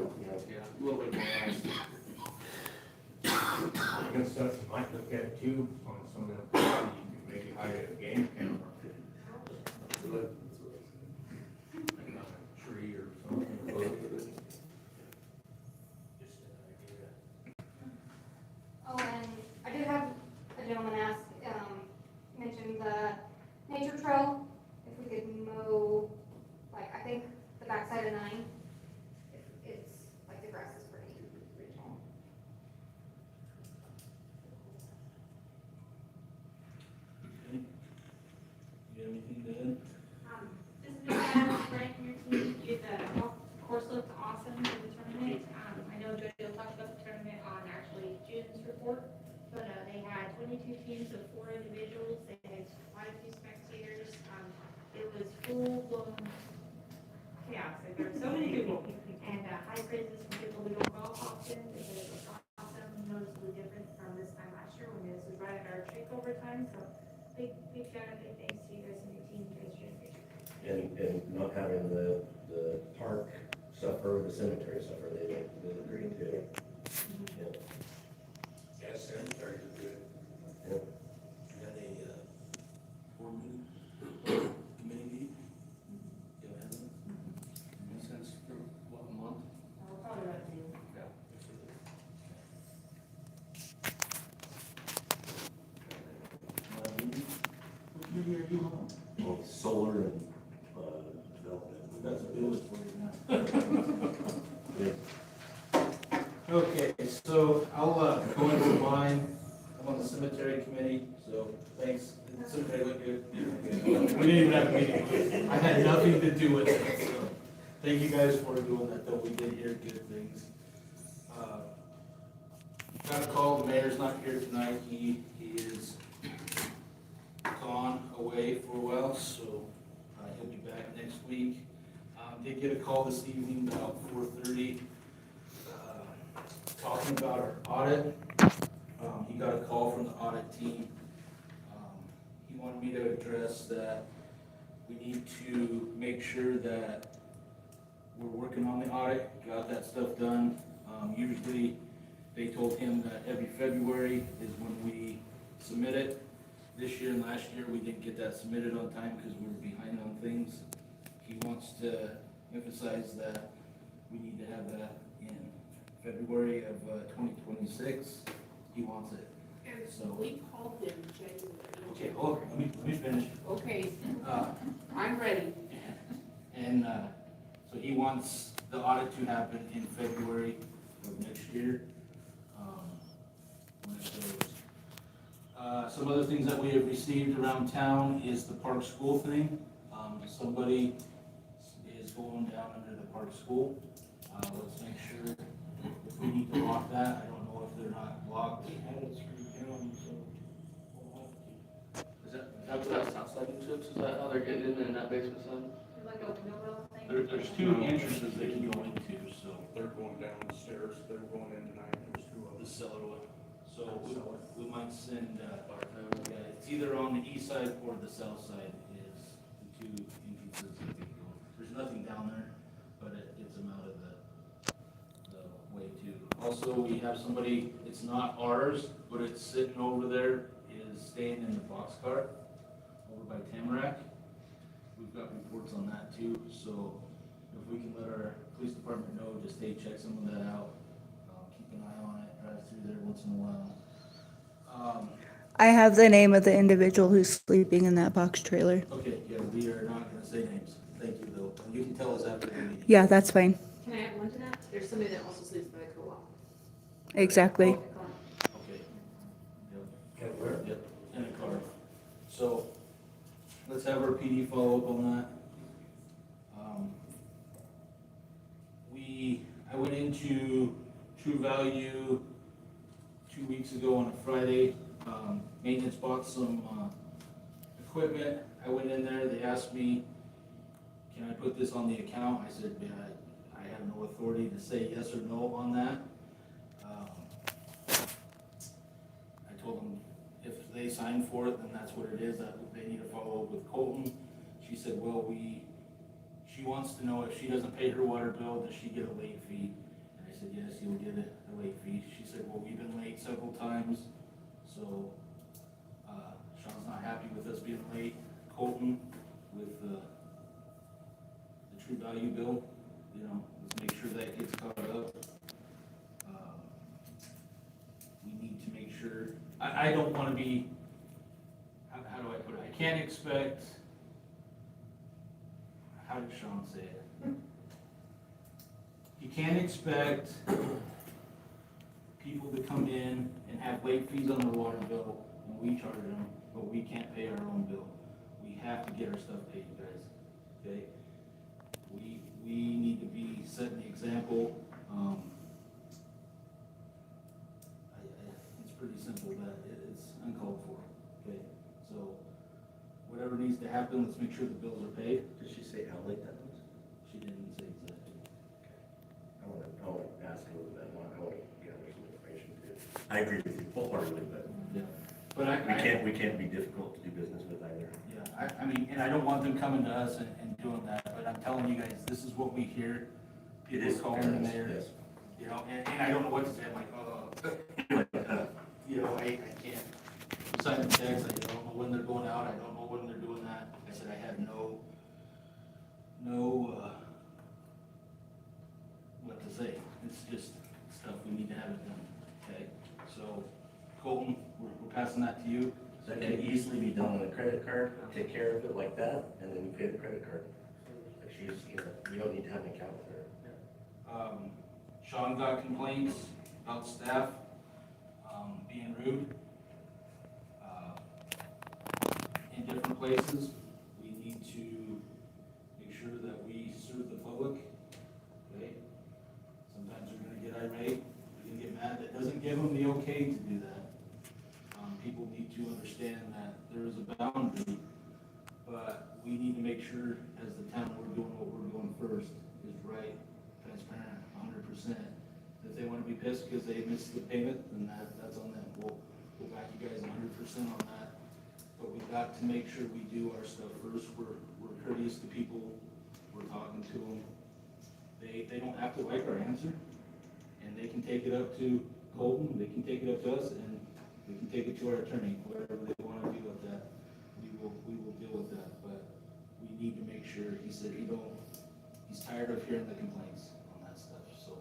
Speaker 6: Yeah, a little bit more ice.
Speaker 10: I guess that's, you might look at too, on some of the, you can maybe hide a game camera. Like on a tree or something. Just an idea.
Speaker 12: Oh, and I did have a gentleman ask, mention the nature trail, if we could mow, like, I think the backside of 9. It's, like, the grass is pretty tall.
Speaker 2: Okay. You have anything to add?
Speaker 11: This is Adam, Frank, your team, the golf course looked awesome for the tournament. I know Jojo talked about the tournament on actually June's report, but they had 22 teams of 4 individuals. They had quite a few spectators. It was full-blown chaos. Like, there were so many people, and high praises from people who don't golf often. They said it was awesome, noticeably different from this time last year when this was right at our takeover time. So big shout out, big thanks to you guys and your team. You guys doing a great job.
Speaker 5: And not having the park suffer, the cemetery suffer, they agree too. Yeah.
Speaker 10: Yeah, cemetery is good.
Speaker 5: Yeah.
Speaker 2: You had a board meeting, committee meeting? You haven't had one?
Speaker 6: Since, what, a month?
Speaker 11: We'll probably run to.
Speaker 6: Yeah.
Speaker 5: Well, solar and, development.
Speaker 2: That's a bill for you now.
Speaker 5: Yeah.
Speaker 2: Okay, so I'll go into mine. I'm on the cemetery committee, so thanks. The cemetery looked good. We didn't even have a meeting. I had nothing to do with it, so thank you guys for doing that, though. We did hear good things. Got a call, the mayor's not here tonight. He is gone away for a while, so he'll be back next week. Did get a call this evening about 4:30. Talking about our audit. He got a call from the audit team. He wanted me to address that we need to make sure that we're working on the audit, got that stuff done. Usually, they told him that every February is when we submit it. This year and last year, we didn't get that submitted on time because we were behind on things. He wants to emphasize that we need to have that in February of 2026, he wants it. So
Speaker 11: We called them January.
Speaker 2: okay, hold on, let me finish.
Speaker 11: Okay,
Speaker 2: Uh,
Speaker 11: I'm ready.
Speaker 2: And so he wants the audit to happen in February of next year. When it goes. Some other things that we have received around town is the park school thing. Somebody is going down under the park school. Let's make sure if we need to lock that. I don't know if they're not locked.
Speaker 6: Is that what that south side entrance, is that how they're getting in there in that basement side?
Speaker 11: Like a window well thing.
Speaker 2: There's 2 entrances they can go into, so
Speaker 10: They're going down the stairs, they're going in tonight, there's 2 of
Speaker 2: the
Speaker 10: us.
Speaker 2: cellar one. So we might send, yeah, it's either on the east side or the south side is the 2 entrances that they go. There's nothing down there, but it gets them out of the way too. Also, we have somebody, it's not ours, but it's sitting over there, is staying in the boxcar over by Tamarack. we've got reports on that too, so if we can let our police department know, just, hey, check some of that out. Keep an eye on it, drive through there once in a while.
Speaker 8: I have the name of the individual who's sleeping in that box trailer.
Speaker 2: Okay, yeah, we are not gonna say names. Thank you, though. And you can tell us after the meeting.
Speaker 8: Yeah, that's fine.
Speaker 1: Can I add one to that? There's somebody that also sleeps by the co-op.
Speaker 8: Exactly.
Speaker 2: Okay. Yep.
Speaker 5: Okay, where?
Speaker 2: Yep, in a car. So, let's have our PD follow up on that. I went into True Value 2 weeks ago on a Friday. Maintenance bought some, equipment. I went in there, they asked me, can I put this on the account? I said, yeah, I have no authority to say yes or no on that. I told them if they sign for it, then that's what it is, that they need to follow up with Colton. She said, well, she wants to know if she doesn't pay her water bill, does she get a late fee? And I said, yes, you'll get a late fee. She said, well, we've been late several times, so, Sean's not happy with us being late. Colton, with, the True Value bill, let's make sure that gets caught up. We need to make sure, I don't wanna be, how do I put it? I can't expect, how did Sean say it? You can't expect people to come in and have late fees on their water bill and we charge them, but we can't pay our own bill. We have to get our stuff paid, guys, okay? We need to be setting the example. It's pretty simple, that it's uncalled for, okay? So, whatever needs to happen, let's make sure the bills are paid.
Speaker 5: Did she say how late that was?
Speaker 2: She didn't say exactly.
Speaker 5: I wanna ask a little bit, I wanna gather some information too. I agree with you wholeheartedly, but
Speaker 2: Yeah, but
Speaker 5: we can't be difficult to do business with either.
Speaker 2: Yeah, I mean, and I don't want them coming to us and doing that, but I'm telling you guys, this is what we hear.
Speaker 5: It
Speaker 2: People
Speaker 5: is
Speaker 2: calling in there,
Speaker 5: yes.
Speaker 2: And I don't know what to say, I'm like, I can't. Sign the checks, I don't know when they're going out, I don't know when they're doing that. I said I have no, what to say. It's just stuff we need to have it done, okay? So, Colton, we're passing that to you.
Speaker 5: That can easily be done on a credit card, take care of it like that, and then you pay the credit card. Like you don't need to have an account with her.
Speaker 2: Sean got complaints about staff, being rude, in different places. We need to make sure that we serve the public, okay? Sometimes they're gonna get irate, they're gonna get mad. That doesn't give them the okay to do that. People need to understand that there is a boundary, but we need to make sure as the town, we're doing what we're doing first, is right, transparent, 100%. If they wanna be pissed because they missed the payment, then that's on them. We'll back you guys 100% on that. But we've got to make sure we do our stuff first. We're courteous to people, we're talking to them. They don't have to like our answer, and they can take it up to Colton, they can take it up to us, and we can take it to our attorney, whatever they want to do with that. We will deal with that, but we need to make sure, he said he's tired of hearing the complaints on that stuff, so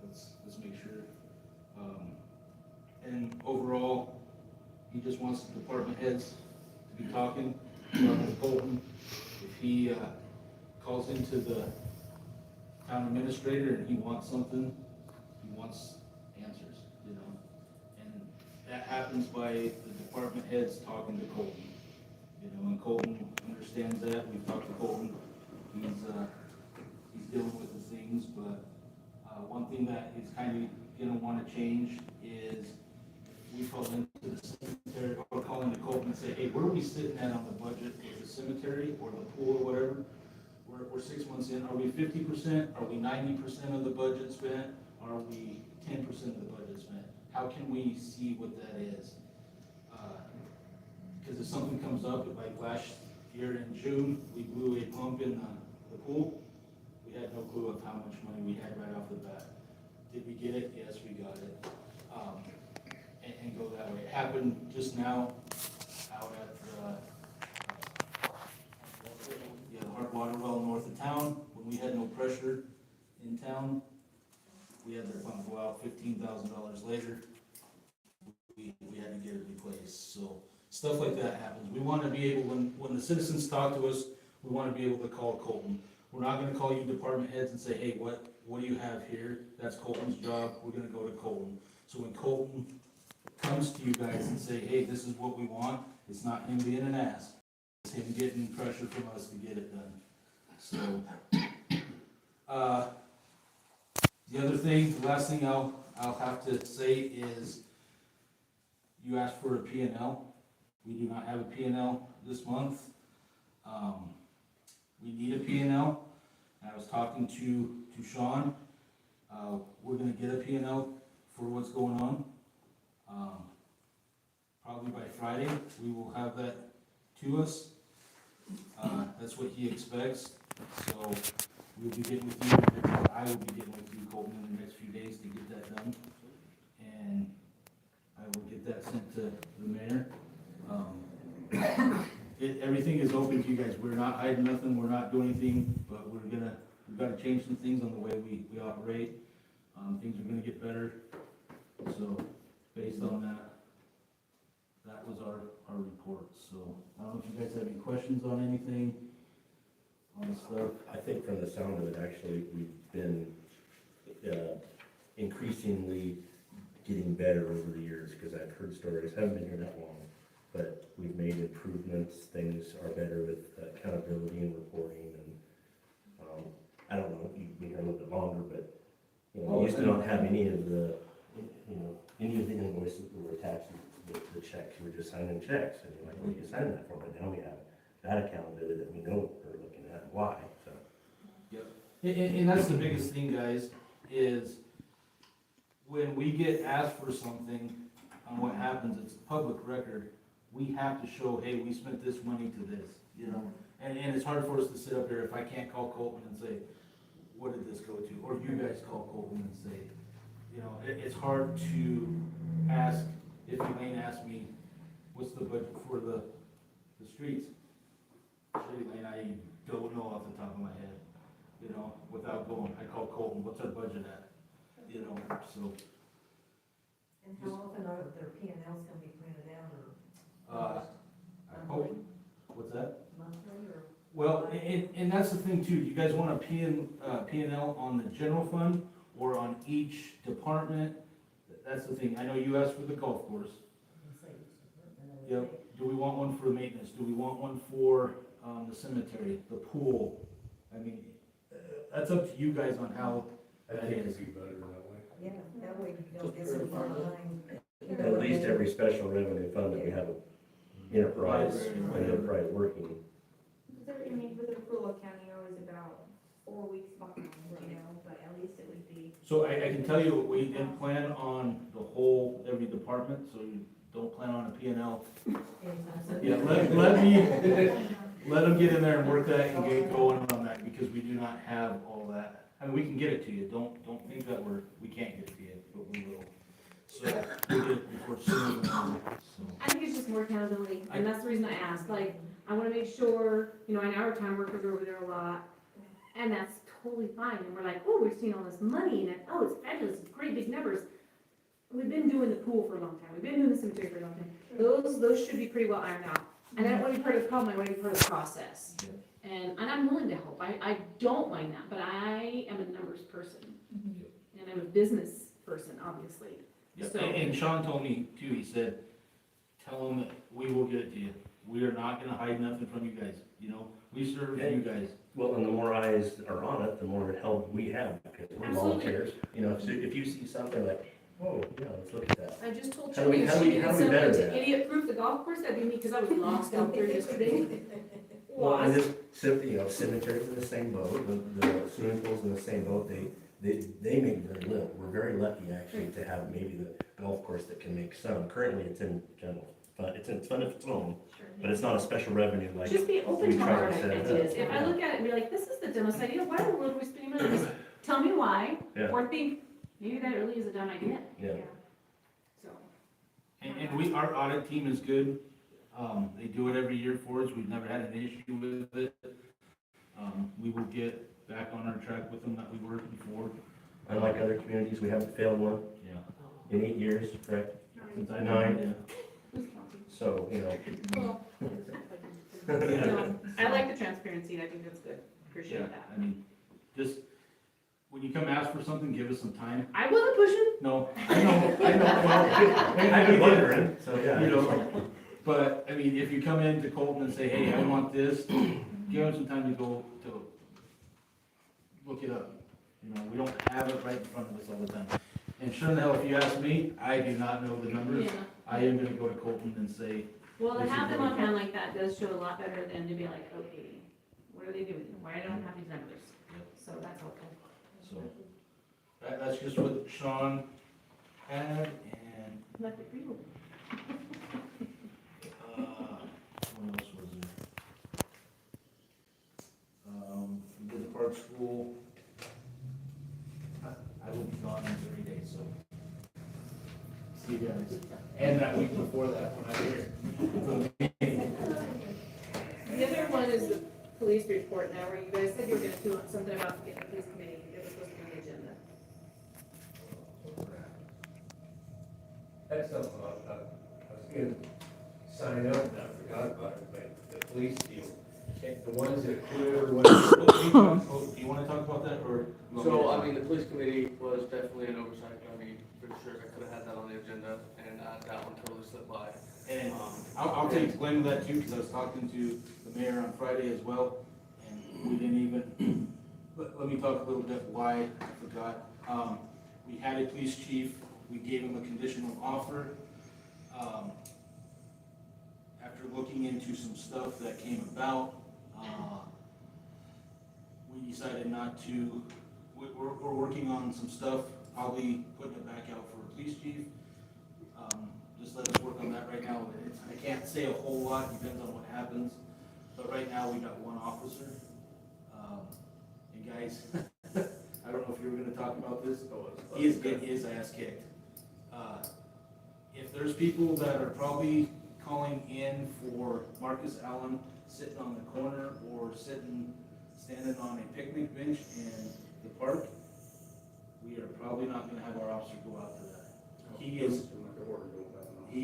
Speaker 2: let's make sure. And overall, he just wants the department heads to be talking with Colton. If he calls into the town administrator and he wants something, he wants answers, and that happens by the department heads talking to Colton, and Colton understands that. We've talked to Colton, he's dealing with the things, but one thing that is kind of gonna want to change is we call into the cemetery, or call into Colton and say, hey, where are we sitting at on the budget for the cemetery or the pool or whatever? We're 6 months in, are we 50%, are we 90% of the budget spent, are we 10% of the budget spent? How can we see what that is? Because if something comes up, like last year in June, we blew a pump in the pool. We had no clue of how much money we had right off the bat. Did we get it? Yes, we got it. And go that way. It happened just now out at the water well north of town, when we had no pressure in town, we had their pump go out $15,000 later. We had to get it replaced, so stuff like that happens. We wanna be able, when the citizens talk to us, we wanna be able to call Colton. We're not gonna call you department heads and say, hey, what do you have here? That's Colton's job, we're gonna go to Colton. So when Colton comes to you guys and say, hey, this is what we want, it's not him being an ass. It's him getting pressure from us to get it done. So, the other thing, the last thing I'll have to say is, you asked for a P&L. We do not have a P&L this month. We need a P&L. I was talking to Sean. We're gonna get a P&L for what's going on. Probably by Friday, we will have that to us. That's what he expects. So we'll be getting with you, I will be getting with you, Colton, in the next few days to get that done. And I will get that sent to the mayor. Everything is open to you guys. We're not hiding nothing, we're not doing anything, but we've got to change some things on the way we operate. Things are gonna get better. So based on that was our report. So I don't know if you guys have any questions on anything, on the stuff.
Speaker 5: I think from the sound of it, actually, we've been increasingly getting better over the years, because I've heard stories, haven't been here that long, but we've made improvements, things are better with accountability and reporting, and I don't know, you've been here a little bit longer, but we used to not have any of the invoices that were attached to the checks, we were just signing checks, and you're like, well, you signed that for me, now we have that accountability that we know what we're looking at and why, so.
Speaker 2: Yep. And that's the biggest thing, guys, is when we get asked for something, on what happens, it's public record, we have to show, hey, we spent this money to this, and it's hard for us to sit up here if I can't call Colton and say, what did this go to? Or you guys call Colton and say, it's hard to ask, if Elaine asked me, what's the budget for the streets? Shit, Elaine, I don't know off the top of my head, without going, I call Colton, what's our budget at? So.
Speaker 9: And how often are their P&Ls gonna be printed out, or
Speaker 2: I hope, what's that?
Speaker 9: monthly, or?
Speaker 2: Well, and that's the thing too, you guys want a P&L on the general fund or on each department? That's the thing, I know you asked for the golf course. Yep, do we want one for maintenance, do we want one for, the cemetery, the pool? I mean, that's up to you guys on how
Speaker 10: I
Speaker 2: that
Speaker 10: think
Speaker 2: is.
Speaker 10: it'd be better that way.
Speaker 9: Yeah, that way you don't get so far behind.
Speaker 5: At least every special revenue fund that we have an enterprise working.
Speaker 11: I mean, with the rural county, always about 4 weeks behind, but at least it would be.
Speaker 2: So I can tell you, we didn't plan on the whole, every department, so you don't plan on a P&L. Yeah, let them get in there and work that and get going on that, because we do not have all that. I mean, we can get it to you, don't think that we can't get it to you, but we will. So, we'll get it before sooner than later, so.
Speaker 13: I think it's just more accountability, and that's the reason I asked, I wanna make sure, I know our time workers are over there a lot, and that's totally fine, and we're like, oh, we've seen all this money, and it's fabulous, it's great big numbers. We've been doing the pool for a long time, we've been doing the cemetery for a long time, those should be pretty well ironed out. And I don't wanna be part of the problem, I wanna be part of the process. And I'm willing to help, I don't mind that, but I am a numbers person. And I'm a business person, obviously.
Speaker 2: Yep,
Speaker 13: So-
Speaker 2: and Sean told me too, he said, tell them that we will get it to you. We are not gonna hide nothing from you guys, we serve you guys.
Speaker 5: Well, and the more eyes are on it, the more help we have, because we're
Speaker 13: Absolutely.
Speaker 5: volunteers. If you see something like, oh, yeah, let's look at that.
Speaker 13: I just told
Speaker 5: How do we-
Speaker 13: you,
Speaker 5: how do
Speaker 13: she
Speaker 5: we-
Speaker 13: needed
Speaker 5: how do we
Speaker 13: someone
Speaker 5: better
Speaker 13: to
Speaker 5: that?
Speaker 13: idiot-proof the golf course, that'd be me, because I was lost out there yesterday.
Speaker 5: Well, and
Speaker 13: Lost.
Speaker 5: just simply, cemeteries in the same boat, the swimming pools in the same boat, they make very little. We're very lucky actually to have maybe the golf course that can make some. Currently, it's in general fund, it's in fund of its own, but it's not a special revenue like.
Speaker 13: Just be open
Speaker 5: we
Speaker 13: to
Speaker 5: try
Speaker 13: our
Speaker 5: to set it
Speaker 13: ideas.
Speaker 5: up.
Speaker 13: If I look at it and be like, this is the dumbest idea, why in the world are we spending money on this? Tell me why,
Speaker 5: Yeah.
Speaker 13: or think, maybe that really is a dumb idea.
Speaker 5: Yeah.
Speaker 13: So,
Speaker 2: And our audit team is good. They do it every year for us. We've never had an issue with it. We will get back on our track with them that we were before.
Speaker 5: Unlike other communities, we haven't failed one
Speaker 2: Yeah.
Speaker 5: in 8 years, correct?
Speaker 2: Since I
Speaker 5: 9. So, you know,
Speaker 13: No, I like the transparency, I think that's good,
Speaker 2: Yeah,
Speaker 13: appreciate that.
Speaker 2: I mean, just, when you come ask for something, give us some time.
Speaker 13: I wasn't pushing.
Speaker 2: No, I know.
Speaker 5: I've been wondering, so yeah.
Speaker 2: You know, but, I mean, if you come into Colton and say, hey, I want this, give them some time to go to look it up. You know, we don't have it right in front of us all the time. And sure in the hell, if you ask me, I do not know the numbers.
Speaker 13: Yeah.
Speaker 2: I am gonna go to Colton and say,
Speaker 13: Well, to
Speaker 2: This is
Speaker 13: have them
Speaker 2: what
Speaker 13: on
Speaker 2: we-
Speaker 13: hand like that does show a lot better than to be like, okay, what are they doing? Why don't I have these numbers? So that's helpful.
Speaker 2: so. That's just what Sean had, and,
Speaker 13: Left it for you.
Speaker 2: what else was there? We did the park school. I will be gone in 30 days, so. See you guys. And that week before that, when I'm here.
Speaker 13: The other one is the police report now, where you guys said you were gonna do something about getting the police committee, it was supposed to be on the agenda.
Speaker 10: That's something I was gonna sign up and I forgot about it, but the police deal, the ones that quit everyone.
Speaker 2: Do you wanna talk about that, or?
Speaker 6: So, I mean, the police committee was definitely an oversight, I mean, for sure, I could have had that on the agenda, and that one totally slipped by.
Speaker 2: And I'll take blame of that too, because I was talking to the mayor on Friday as well, and we didn't even, let me talk a little bit why I forgot. We had a police chief, we gave him a conditional offer. After looking into some stuff that came about, we decided not to, we're working on some stuff, probably putting it back out for a police chief. Just let us work on that right now. I can't say a whole lot, depends on what happens, but right now we got one officer. And guys, I don't know if you were gonna talk about this, he is getting his ass kicked. If there's people that are probably calling in for Marcus Allen sitting on the corner or standing on a picnic bench in the park, we are probably not gonna have our officer go out to that. He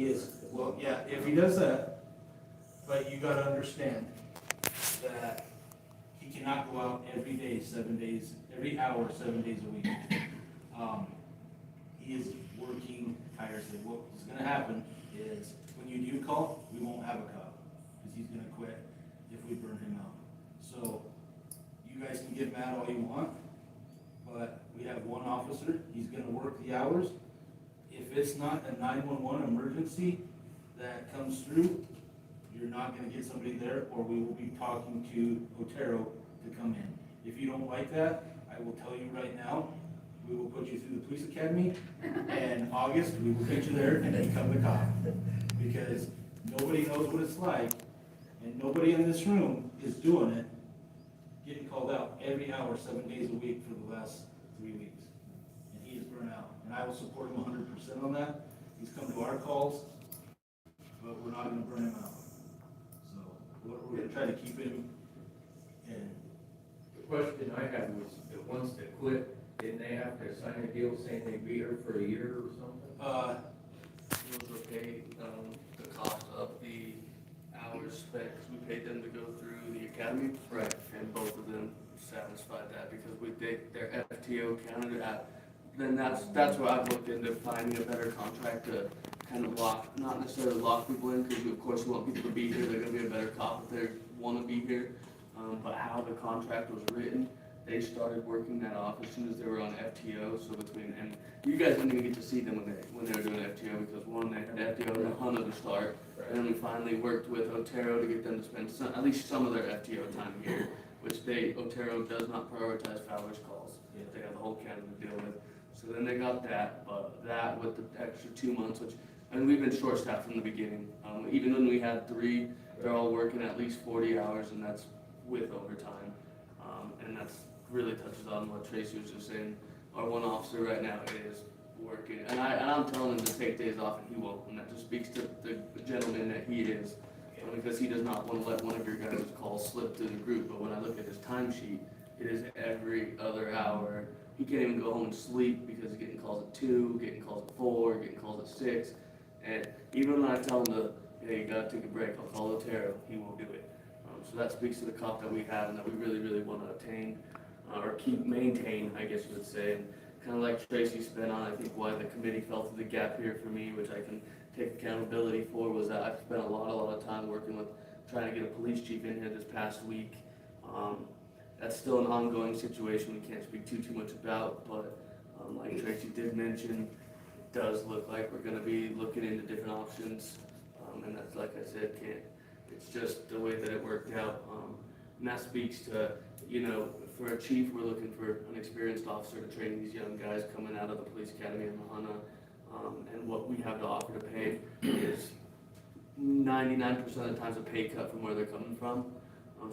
Speaker 2: is, well, yeah, if he does that, but you gotta understand that he cannot go out every day, 7 days, every hour, 7 days a week. He is working tirelessly. What is gonna happen is, when you do call, we won't have a cop, because he's gonna quit if we burn him out. So, you guys can get mad all you want, but we have one officer, he's gonna work the hours. If it's not a 911 emergency that comes through, you're not gonna get somebody there, or we will be talking to Otero to come in. If you don't like that, I will tell you right now, we will put you through the police academy, and in August, we will get you there and become the cop. Because nobody knows what it's like, and nobody in this room is doing it, getting called out every hour, 7 days a week for the last 3 weeks. And he is burnt out, and I will support him 100% on that. He's come to our calls, but we're not gonna burn him out. So, we're gonna try to keep him in.
Speaker 10: The question I had was, the ones that quit, didn't they have to sign a deal saying they'd be here for a year or something?
Speaker 6: It was okay, the cost of the hours spent, 'cause we paid them to go through the academy.
Speaker 10: Right.
Speaker 6: And both of them satisfied that, because their FTO counted at, then that's where I've looked into finding a better contract to kind of not necessarily lock people in, because of course we want people to be here, they're gonna be a better cop if they wanna be here. But how the contract was written, they started working that off as soon as they were on FTO, so and you guys didn't even get to see them when they were doing FTO, because one, they had FTO and a Hunter to start. And then we finally worked with Otero to get them to spend at least some of their FTO time here, which Otero does not prioritize Fowler's calls. They have the whole county to deal with. So then they got that, but that with the extra 2 months, and we've been short-staffed from the beginning. Even when we had 3, they're all working at least 40 hours, and that's with overtime. And that's really touches on what Tracy was just saying. Our one officer right now is working, and I'm telling him to take days off, and he won't. And that just speaks to the gentleman that he is. because he does not want to let one of your guys' calls slip through the group, but when I look at his timesheet, it is every other hour. He can't even go home and sleep because he's getting calls at 2, getting calls at 4, getting calls at 6. And even when I tell him to, hey, you gotta take a break, I'll call Otero, he won't do it. So that speaks to the cop that we have and that we really, really want to attain, or maintain, I guess you would say. And kind of like Tracy spent on, I think why the committee fell through the gap here for me, which I can take accountability for, was that I've spent a lot of time working with trying to get a police chief in here this past week. That's still an ongoing situation we can't speak too much about, but like Tracy did mention, it does look like we're gonna be looking into different options, and that's, like I said, it's just the way that it worked out, and that speaks to, you know, for a chief, we're looking for an experienced officer to train these young guys coming out of the police academy in Mahana, and what we have to offer to pay is 99% of the times a pay cut from where they're coming from.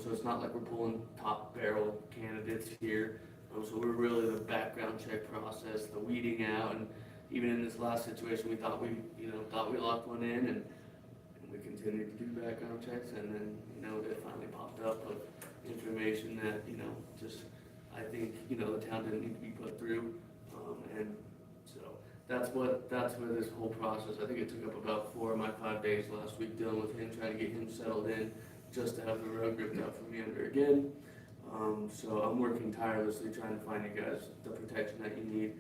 Speaker 6: So it's not like we're pulling top barrel candidates here. So we're really the background check process, the weeding out, and even in this last situation, we thought we locked one in, and we continued to do background checks, and then, it finally popped up with information that, just, I think, the town didn't need to be put through, and so that's where this whole process, I think it took up about 4 of my 5 days last week dealing with him, trying to get him settled in, just to have the rug ripped out from me under again. So I'm working tirelessly trying to find you guys the protection that you need.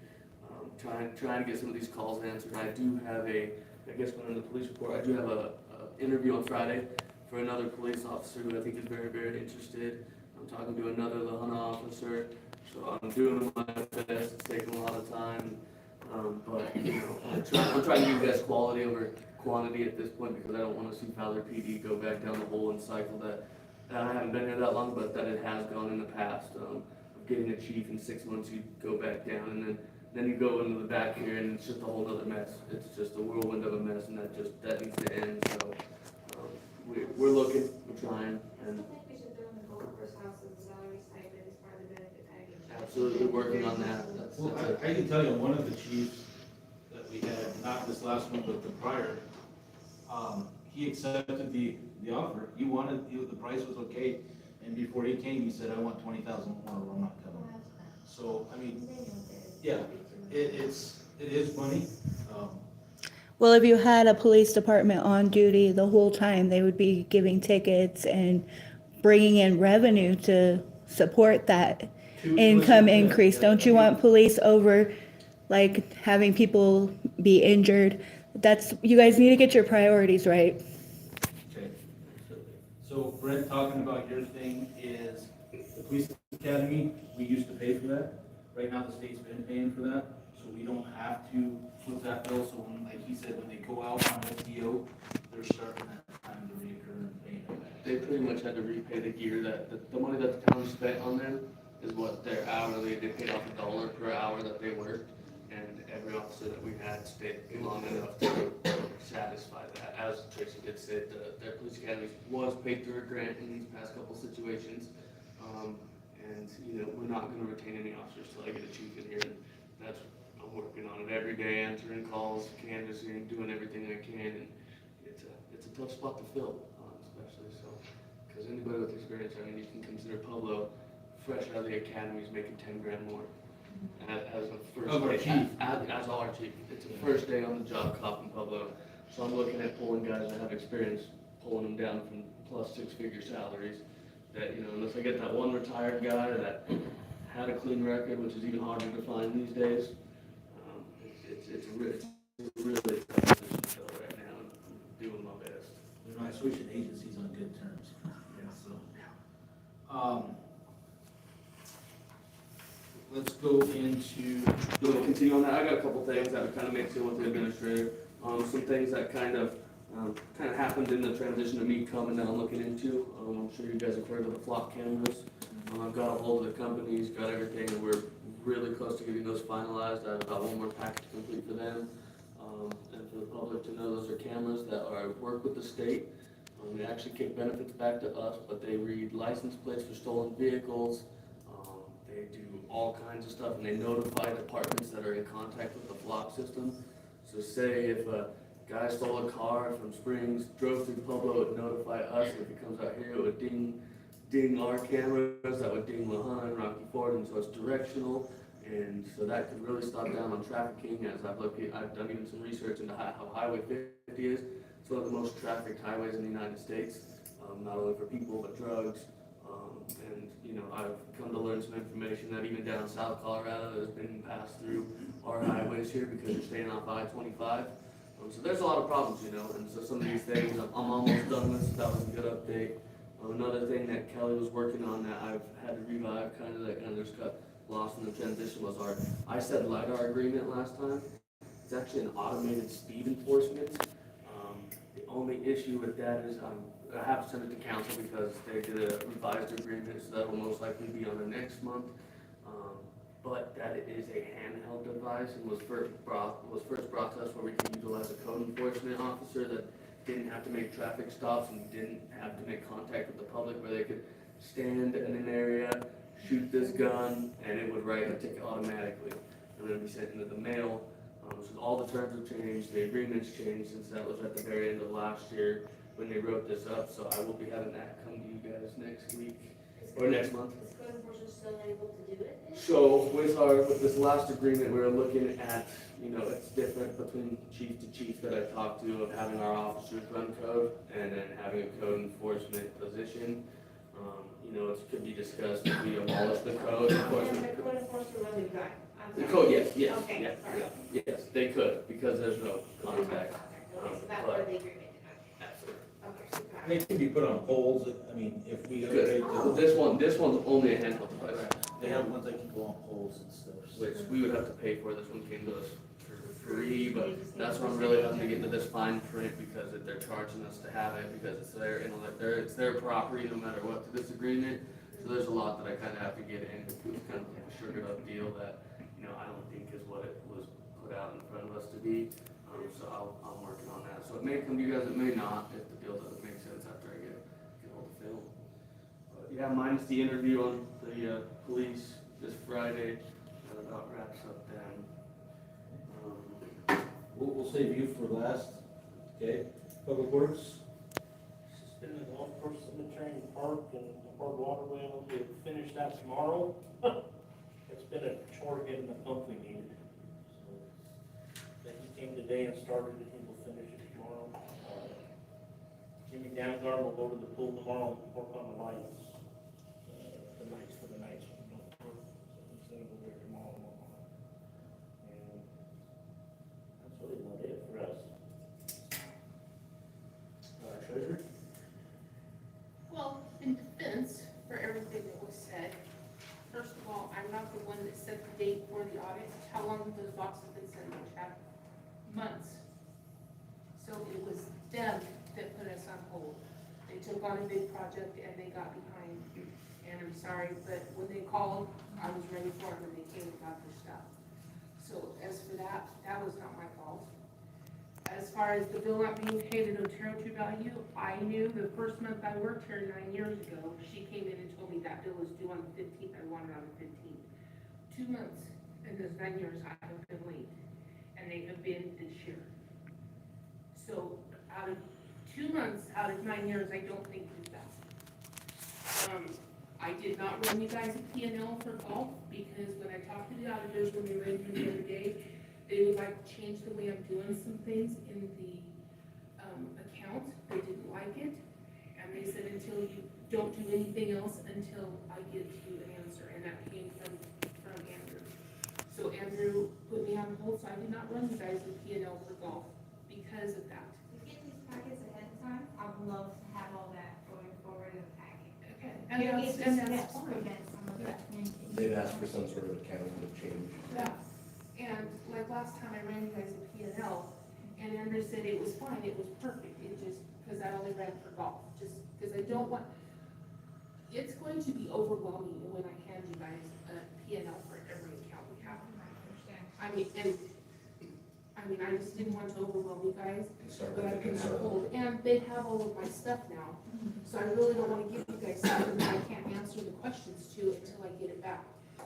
Speaker 6: Trying to get some of these calls answered. I do have I guess going into the police report, I do have a interview on Friday for another police officer who I think is very, very interested. I'm talking to another Lahana officer, so I'm doing my best. It's taking a lot of time, but we're trying to give you guys quality over quantity at this point, because I don't want to see Fowler PD go back down the hole and cycle that I haven't been here that long, but that it has gone in the past. Of getting a chief in 6 months, you go back down, and then you go into the back here, and it's just a whole other mess. It's just a whirlwind of a mess, and that needs to end. So we're looking, we're trying, and
Speaker 11: I think we should throw in the golf course houses salary stipend as part of the benefit package.
Speaker 6: absolutely working on that.
Speaker 2: Well, I can tell you, one of the chiefs that we had, not this last one, but the prior, he accepted the offer. The price was okay, and before he came, he said, I want 20,000 more, or I'm not coming. So, I mean, yeah, it is money.
Speaker 8: Well, if you had a police department on duty the whole time, they would be giving tickets and bringing in revenue to support that income increase. Don't you want police over, like, having people be injured? You guys need to get your priorities right.
Speaker 2: Okay. So Brent, talking about your thing is the police academy, we used to pay for that. Right now, the state's been paying for that, so we don't have to foot that bill. So when, like he said, when they go out on FTO, they're starting that time to reoccur and paying it back.
Speaker 6: they pretty much had to repay the gear the money that the town spent on them is what their hourly, they paid off $1 per hour that they worked, and every officer that we had stayed long enough to satisfy that. As Tracy did say, their police academy was paid through a grant in these past couple situations, and we're not going to retain any officers till I get a chief in here, and that's, I'm working on it every day, answering calls, canvassing, doing everything I can, and it's a tough spot to fill, especially so, because anybody with experience, I mean, you can consider Pablo fresh out of the academy is making 10 grand more as a first
Speaker 2: Of our
Speaker 6: day,
Speaker 2: chief.
Speaker 6: as our chief. It's a first day on the job, cop in Pablo. So I'm looking at pulling guys that have experience, pulling them down from plus 6-figure salaries. That unless I get that one retired guy that had a clean record, which is even harder to find these days, it's really tough position to fill right now. And I'm doing my best.
Speaker 2: We're not switching agencies on good terms. Yeah, so, let's go into.
Speaker 6: Do we continue on that? I got a couple things that would kind of mix in with the administrator. Some things that kind of happened in the transition of me coming down looking into. I'm sure you guys have heard of the flock cameras. I've got a hold of the companies, got everything, and we're really close to getting those finalized. I have about one more package to complete for them. And for the public to know, those are cameras that work with the state. They actually kick benefits back to us, but they read license plates for stolen vehicles. They do all kinds of stuff, and they notify departments that are in contact with the flock system. So say if guy stole a car from Springs, drove through Pueblo, it would notify us, and if he comes out here, it would ding our cameras, that would ding Lahan, Rocky Ford, and so it's directional. And so that could really stop down on trafficking, as I've done even some research into how Highway 50 is. It's one of the most trafficked highways in the United States, not only for people, but drugs. And, you know, I've come to learn some information that even down South Colorado has been passed through our highways here because you're staying off I-25. So there's a lot of problems, you know, and so some of these things I'm almost done with, so that was a good update. Another thing that Kelly was working on that I've had to revive, that kind of just got lost in the transition, was our ISED LiDAR agreement last time. It's actually an automated speed enforcement. The only issue with that is I have to send it to council because they did a revised agreement, so that will most likely be on the next month. But that it is a handheld device and was first brought to us where we could utilize a code enforcement officer that didn't have to make traffic stops and didn't have to make contact with the public, where they could stand in an area, shoot this gun, and it would write a ticket automatically, and then be sent into the mail. So all the terms have changed, the agreement's changed since that was at the very end of last year when they wrote this up, so I will be having that come to you guys next week, or next month.
Speaker 11: Is code enforcement still able to do it?
Speaker 6: So with this last agreement, we were looking at, you know, it's different between chief to chief that I talked to, of having our officers run code and then having a code enforcement position. You know, it could be discussed if we abolish the code enforcement.
Speaker 11: And the code enforcement really good.
Speaker 6: The code, yes,
Speaker 11: Okay,
Speaker 6: yes,
Speaker 11: sorry.
Speaker 6: yes, they could, because there's no contact.
Speaker 11: Okay, so that's where the agreement did not.
Speaker 6: Absolutely.
Speaker 11: Okay, super.
Speaker 2: They can be put on poles, I mean, if we.
Speaker 6: Good. This one's only a handheld device,
Speaker 2: They have ones that can go on poles and stuff.
Speaker 6: which we would have to pay for. This one came to us for free, but that's when I'm really having to get into this fine print because they're charging us to have it because it's it's their property no matter what to this agreement. So there's a lot that I kind of have to get in. It was kind of like a sugared up deal that, you know, I don't think is what it was put out in front of us to be. So I'm working on that. So it may come to you guys, it may not, if the deal doesn't make sense after I get hold of Phil. But yeah, minus the interview on the police this Friday, that about wraps up then.
Speaker 2: We'll save you for last, okay? Public Works,
Speaker 7: Suspend the golf course cemetery and park and the park waterway, we'll finish that tomorrow. It's been a chore getting the pump we needed. So, then he came today and started it, he will finish it tomorrow. Jimmy Dangar will go to the pool tomorrow and work on the lights. The lights for the nights when we don't work, so he's gonna go there tomorrow and work on it. And that's really about it for us.
Speaker 2: Treasurer?
Speaker 14: Well, in defense for everything that was said, first of all, I'm not the one that set the date for the audit. How long have those boxes been sitting on Chad? Months. So it was them that put us on hold. They took on a big project and they got behind. And I'm sorry, but when they called, I was ready for them and they came and got their stuff. So as for that, that was not my fault. As far as the bill not being paid at Otero True Value, I knew the first month I worked here 9 years ago, she came in and told me that bill was due on the 15th, I want it on the 15th. 2 months in those 9 years I have been late, and they have been this year. So out of 2 months, out of 9 years, I don't think we've done. I did not run you guys a P&L for golf, because when I talked to the auditors when they read me the other day, they would like to change the way I'm doing some things in the account. They didn't like it. And they said until you don't do anything else until I give you an answer. And that came from Andrew. So Andrew put me on hold, so I did not run you guys a P&L for golf because of that.
Speaker 11: If you get these packets ahead of time, I would love to have all that going forward in the packet.
Speaker 14: Okay.
Speaker 11: And
Speaker 14: that's fine.
Speaker 11: prevent some of that communication.
Speaker 5: They've asked for some sort of accounting change.
Speaker 14: Yeah. And like last time I ran you guys a P&L, and Andrew said it was fine, it was perfect, it just, because I only ran for golf, just because I don't want, it's going to be overwhelming when I hand you guys a P&L for every account we have. I mean, I just didn't want to overwhelm you guys, but I've been on hold, and they have all of my stuff now, so I really don't want to give you guys something that I can't answer the questions to until I get it back.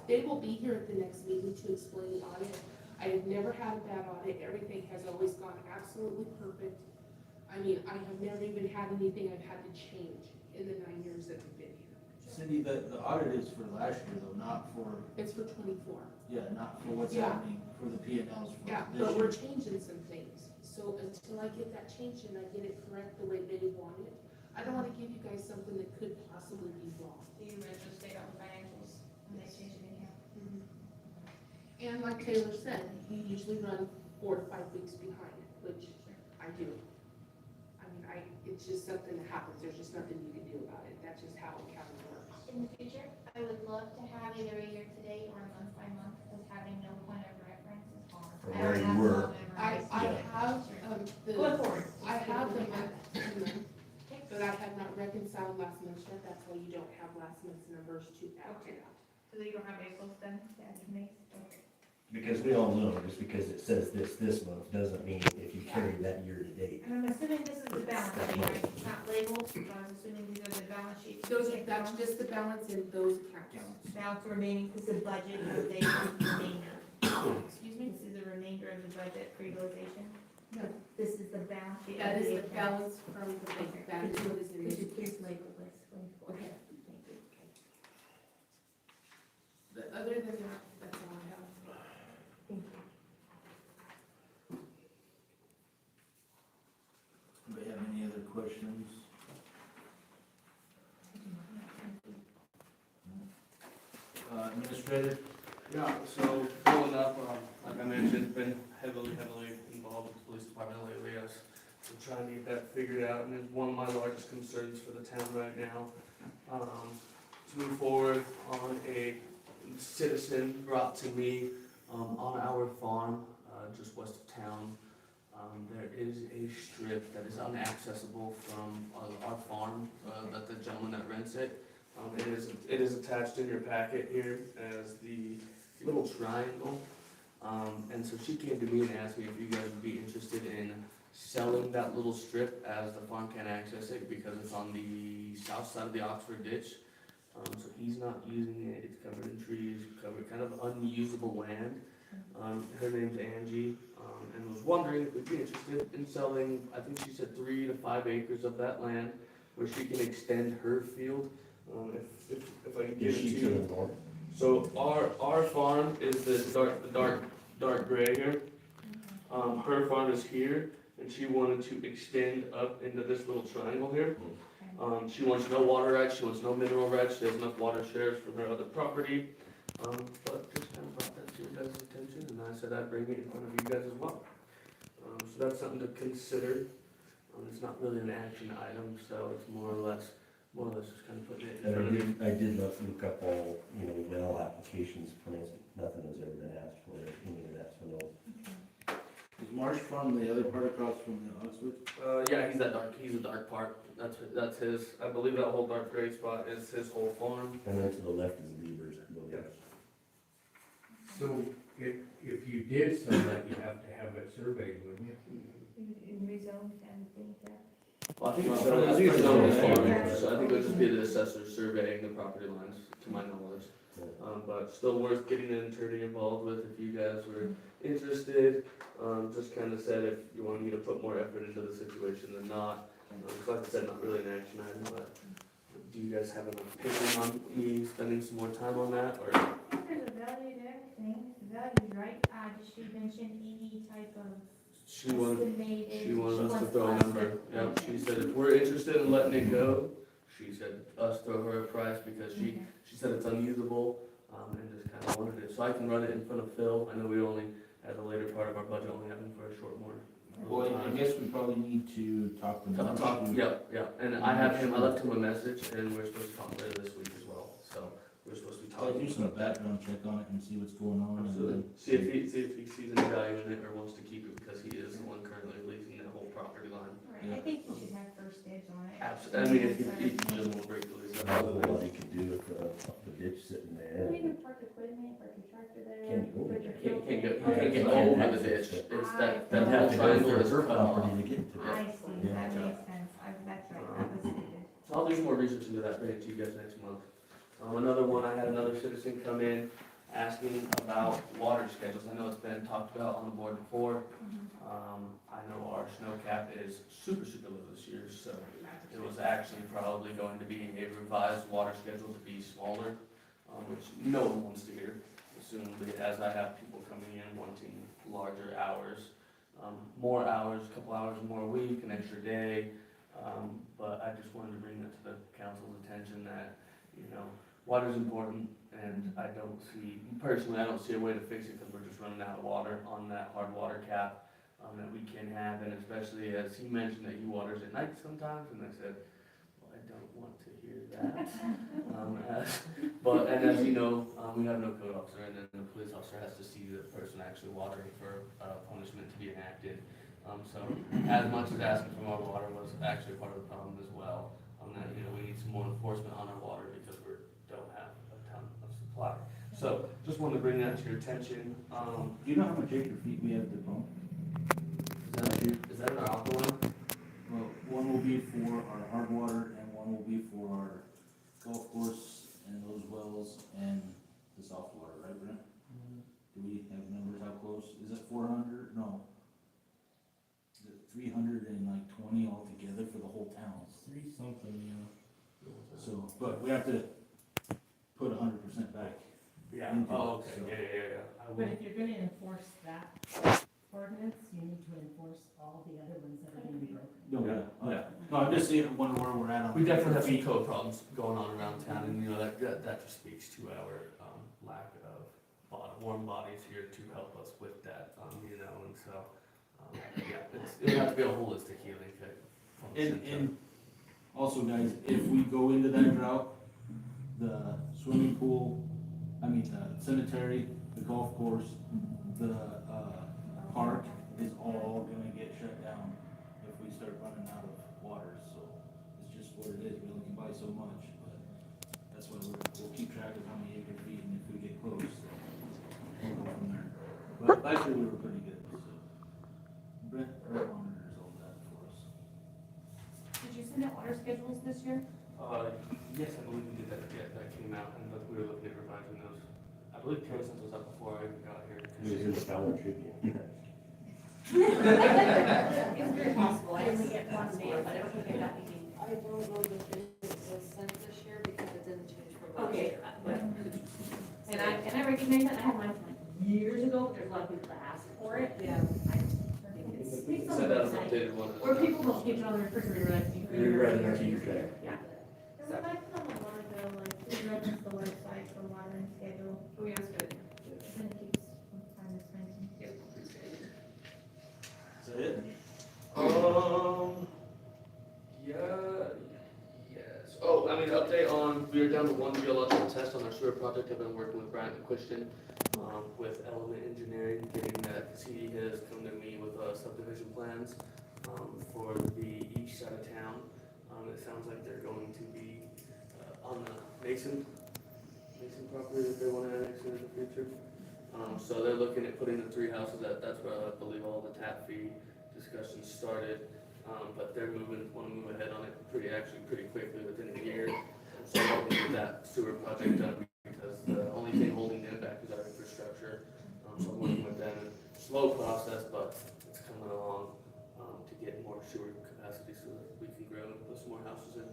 Speaker 14: They will be here at the next meeting to explain the audit. I have never had a bad audit, everything has always gone absolutely perfect. I mean, I have never even had anything I've had to change in the 9 years that I've been here.
Speaker 2: Cindy, the audit is for last year though, not for,
Speaker 14: It's for 24.
Speaker 2: yeah, not for what's
Speaker 14: Yeah.
Speaker 2: happening for the P and Ls for
Speaker 14: Yeah,
Speaker 2: this
Speaker 14: but we're
Speaker 2: year.
Speaker 14: changing some things, so until I get that changed and I get it correct the way they want it, I don't wanna give you guys something that could possibly be wrong.
Speaker 11: Do you just stay on the financials when they change it in here?
Speaker 14: And like Taylor said, you usually run 4 to 5 weeks behind, which I do. I mean, it's just something that happens, there's just nothing you can do about it, that's just how accounting works.
Speaker 11: In the future, I would love to have either a year to date or a month by month, because having no point of reference is hard.
Speaker 5: From
Speaker 11: I
Speaker 5: where
Speaker 11: don't
Speaker 5: you
Speaker 11: have
Speaker 5: were.
Speaker 11: all memorized.
Speaker 14: I have,
Speaker 11: Going forward.
Speaker 14: I have them but I have not reconciled last month's yet, that's why you don't have last month's numbers to add to that.
Speaker 11: So you don't have April's then, yeah, to me?
Speaker 5: Because we all know, just because it says this month, doesn't mean if you carry that year to date.
Speaker 11: And I'm assuming this is the balance sheet, right? It's not labeled, so I'm assuming these are the balance sheets.
Speaker 14: That's just the balance in those accounts.
Speaker 11: Balance remaining, this is budget, utilization, remainder.
Speaker 14: Excuse me?
Speaker 11: This is the remainder of the budget for utilization?
Speaker 14: No.
Speaker 11: This is the balance sheet.
Speaker 14: That
Speaker 11: of
Speaker 14: is the
Speaker 11: account.
Speaker 14: balance from the bank, that is what is in
Speaker 11: Could
Speaker 14: this.
Speaker 11: you please label this going forward?
Speaker 14: Okay.
Speaker 11: Thank you.
Speaker 14: Other than that, that's all I have.
Speaker 11: Thank you.
Speaker 2: Anybody have any other questions? Administrator?
Speaker 6: Yeah, so growing up, like I mentioned, been heavily involved with the police department lately. I'm trying to get that figured out, and it's one of my largest concerns for the town right now. To move forward on a citizen brought to me on our farm, just west of town. There is a strip that is inaccessible from our farm, that the gentleman that rents it. It is attached in your packet here as the little triangle. And so she came to me and asked me if you guys would be interested in selling that little strip as the farm can't access it because it's on the south side of the Oxford ditch. So he's not using it, it's covered in trees, covered kind of unusable land. Her name's Angie, and was wondering if we'd be interested in selling, I think she said 3 to 5 acres of that land where she can extend her field. If I can give
Speaker 5: Is
Speaker 6: it
Speaker 5: she
Speaker 6: to
Speaker 5: to
Speaker 6: you.
Speaker 5: the north?
Speaker 6: So our farm is the dark gray here. Her farm is here, and she wanted to extend up into this little triangle here. She wants no water rights, she wants no mineral rights, she has enough water shares from her other property. But just kind of brought that to your guys' attention, and I said I'd bring it in front of you guys as well. So that's something to consider. It's not really an action item, so it's more or less just kind of putting it in front of you.
Speaker 5: I did look up all, well applications, permits, nothing has ever been asked for any of that, so no.
Speaker 2: Is Marsh Farm the other part across from the Oxford?
Speaker 6: Yeah, he's a dark part. That's his, I believe that whole dark gray spot is his whole farm.
Speaker 5: And then to the left is Beavers, I believe.
Speaker 10: So if you did sell that, you have to have it surveyed, wouldn't you?
Speaker 11: In rezone and things like that.
Speaker 6: Well, I think it's
Speaker 2: Well,
Speaker 6: zoned
Speaker 2: I think it's
Speaker 6: zoned as
Speaker 2: zoned
Speaker 6: farming,
Speaker 2: farming.
Speaker 6: so I think it would just be the assessor surveying the property lines, to my knowledge. But still worth getting an attorney involved with if you guys were interested. Just kind of said if you want me to put more effort into the situation than not. So like I said, not really an action item, but do you guys have an opinion on me spending some more time on that, or?
Speaker 11: There's a value to everything, the value's right, did she mention any type of
Speaker 6: She wanted
Speaker 11: estimated?
Speaker 6: us to throw a number. Yep, she said if we're interested in letting it go, she said us throw her a price because she said it's unusable, and just kind of wanted it. So I can run it in front of Phil. I know we only, at the later part of our budget, only have him for a short more.
Speaker 2: Well, I guess we probably need to talk to Marsh.
Speaker 6: Yep, and I left him a message, and we're supposed to talk later this week as well, so we're supposed to be
Speaker 2: I'll
Speaker 6: talking.
Speaker 2: do some background check on it and see what's going on.
Speaker 6: Absolutely.
Speaker 2: And
Speaker 6: See if he sees any value in it or wants to keep it, because he is the one currently leasing that whole property line.
Speaker 11: Right, I think you should have first dibs on it.
Speaker 6: Absolutely, I mean, if he doesn't want to break the lease.
Speaker 5: Not a whole lot you could do with the ditch sitting there.
Speaker 11: You can park equipment, park your tractor there.
Speaker 5: Can't go
Speaker 11: put your
Speaker 6: Can't
Speaker 11: filter-
Speaker 6: get over the ditch, it's that
Speaker 5: You'd
Speaker 6: whole
Speaker 5: have to go
Speaker 6: triangle
Speaker 5: through
Speaker 6: is
Speaker 5: her
Speaker 6: cut off.
Speaker 5: property to get to it.
Speaker 11: I see,
Speaker 5: Yeah.
Speaker 11: that makes sense, that's right, that was needed.
Speaker 6: So I'll do some more research into that, bring it to you guys next month. Another one, I had another citizen come in, asking about water schedules. I know it's been talked about on the board before. I know our snow cap is super, super low this year, so it was actually probably going to be a revised water schedule to be smaller, which no one wants to hear, assumably, as I have people coming in wanting larger hours. More hours, a couple hours more a week, an extra day, but I just wanted to bring that to the council's attention that, water's important, and I don't see, personally, I don't see a way to fix it because we're just running out of water on that hard water cap that we can have, and especially as he mentioned that he waters at night sometimes, and I said, well, I don't want to hear that. And as you know, we have no code officer, and then the police officer has to see the person actually watering for punishment to be enacted. So as much as asking for more water was actually part of the problem as well, that, we need some more enforcement on our water because we don't have a ton of supply. So just wanted to bring that to your attention.
Speaker 2: Do you know how much acre feet we have to pump?
Speaker 6: Is that in our aqua line?
Speaker 2: Well, one will be for our hard water and one will be for our golf course and those wells and the soft water, right, Brent? Do we have numbers how close? Is it 400? No. Is it 320 altogether for the whole town?
Speaker 10: 3 something, yeah.
Speaker 2: So, but we have to put 100% back.
Speaker 6: Yeah.
Speaker 2: Into
Speaker 6: Oh,
Speaker 2: it,
Speaker 6: okay.
Speaker 2: so-
Speaker 6: Yeah.
Speaker 13: But if you're gonna enforce that ordinance, you need to enforce all the other ones that are gonna be broken.
Speaker 2: No,
Speaker 6: Yeah.
Speaker 2: yeah. No, I'm just seeing where we're at on.
Speaker 6: We definitely have some code problems going on around town, and that just speaks to our lack of warm bodies here to help us with that, and so, it'll have to be a holistic healing thing.
Speaker 2: And also, guys, if we go into that drought, the swimming pool, the cemetery, the golf course, the park is all gonna get shut down if we start running out of water, so it's just what it is, we only can buy so much, but that's why we'll keep track of how many acre feet, and if we get close, we'll go from there. But last year we were pretty good, so Brent monitors all that for us.
Speaker 13: Did you send out water schedules this year?
Speaker 6: Yes, I believe we did that, that came out, and we were looking at revising those. I believe Terry sent those up before I even got here.
Speaker 5: This is Fowler Tribune.
Speaker 13: It's very possible, I only get one mail, but I don't think I got anything.
Speaker 1: I don't know that it was sent this year because it didn't change from last
Speaker 13: Okay,
Speaker 1: year.
Speaker 13: and I recognize that, I had mine from years ago, but there's a lot of people that ask for it.
Speaker 1: Yeah.
Speaker 13: I think it's on
Speaker 6: Send
Speaker 13: the
Speaker 6: out an
Speaker 13: website.
Speaker 6: updated one.
Speaker 13: Or people don't keep it on the refrigerator, like.
Speaker 5: You're right, that's your track.
Speaker 13: Yeah.
Speaker 11: So if I put on the water bill, like, please reference the website for water and schedule,
Speaker 13: Oh, yeah, that's good.
Speaker 11: then it keeps time to spend.
Speaker 2: Is that it?
Speaker 6: Yes. Oh, update on, we are down to one geological test on our sewer project. I've been working with Brian McQuiston, with Element Engineering, getting that, because he has come to me with subdivision plans, for the east side of town. It sounds like they're going to be, on the Mason property that they want to annex in the future. So they're looking at putting the 3 houses, that's where I believe all the tap fee discussions started. But they're want to move ahead on it pretty quickly, within a year. So I'm hoping to get that sewer project done, because the only thing holding them back is our infrastructure. So I'm working with them, slow process, but it's coming along, to get more sewer capacity so that we can grow and put some more houses in.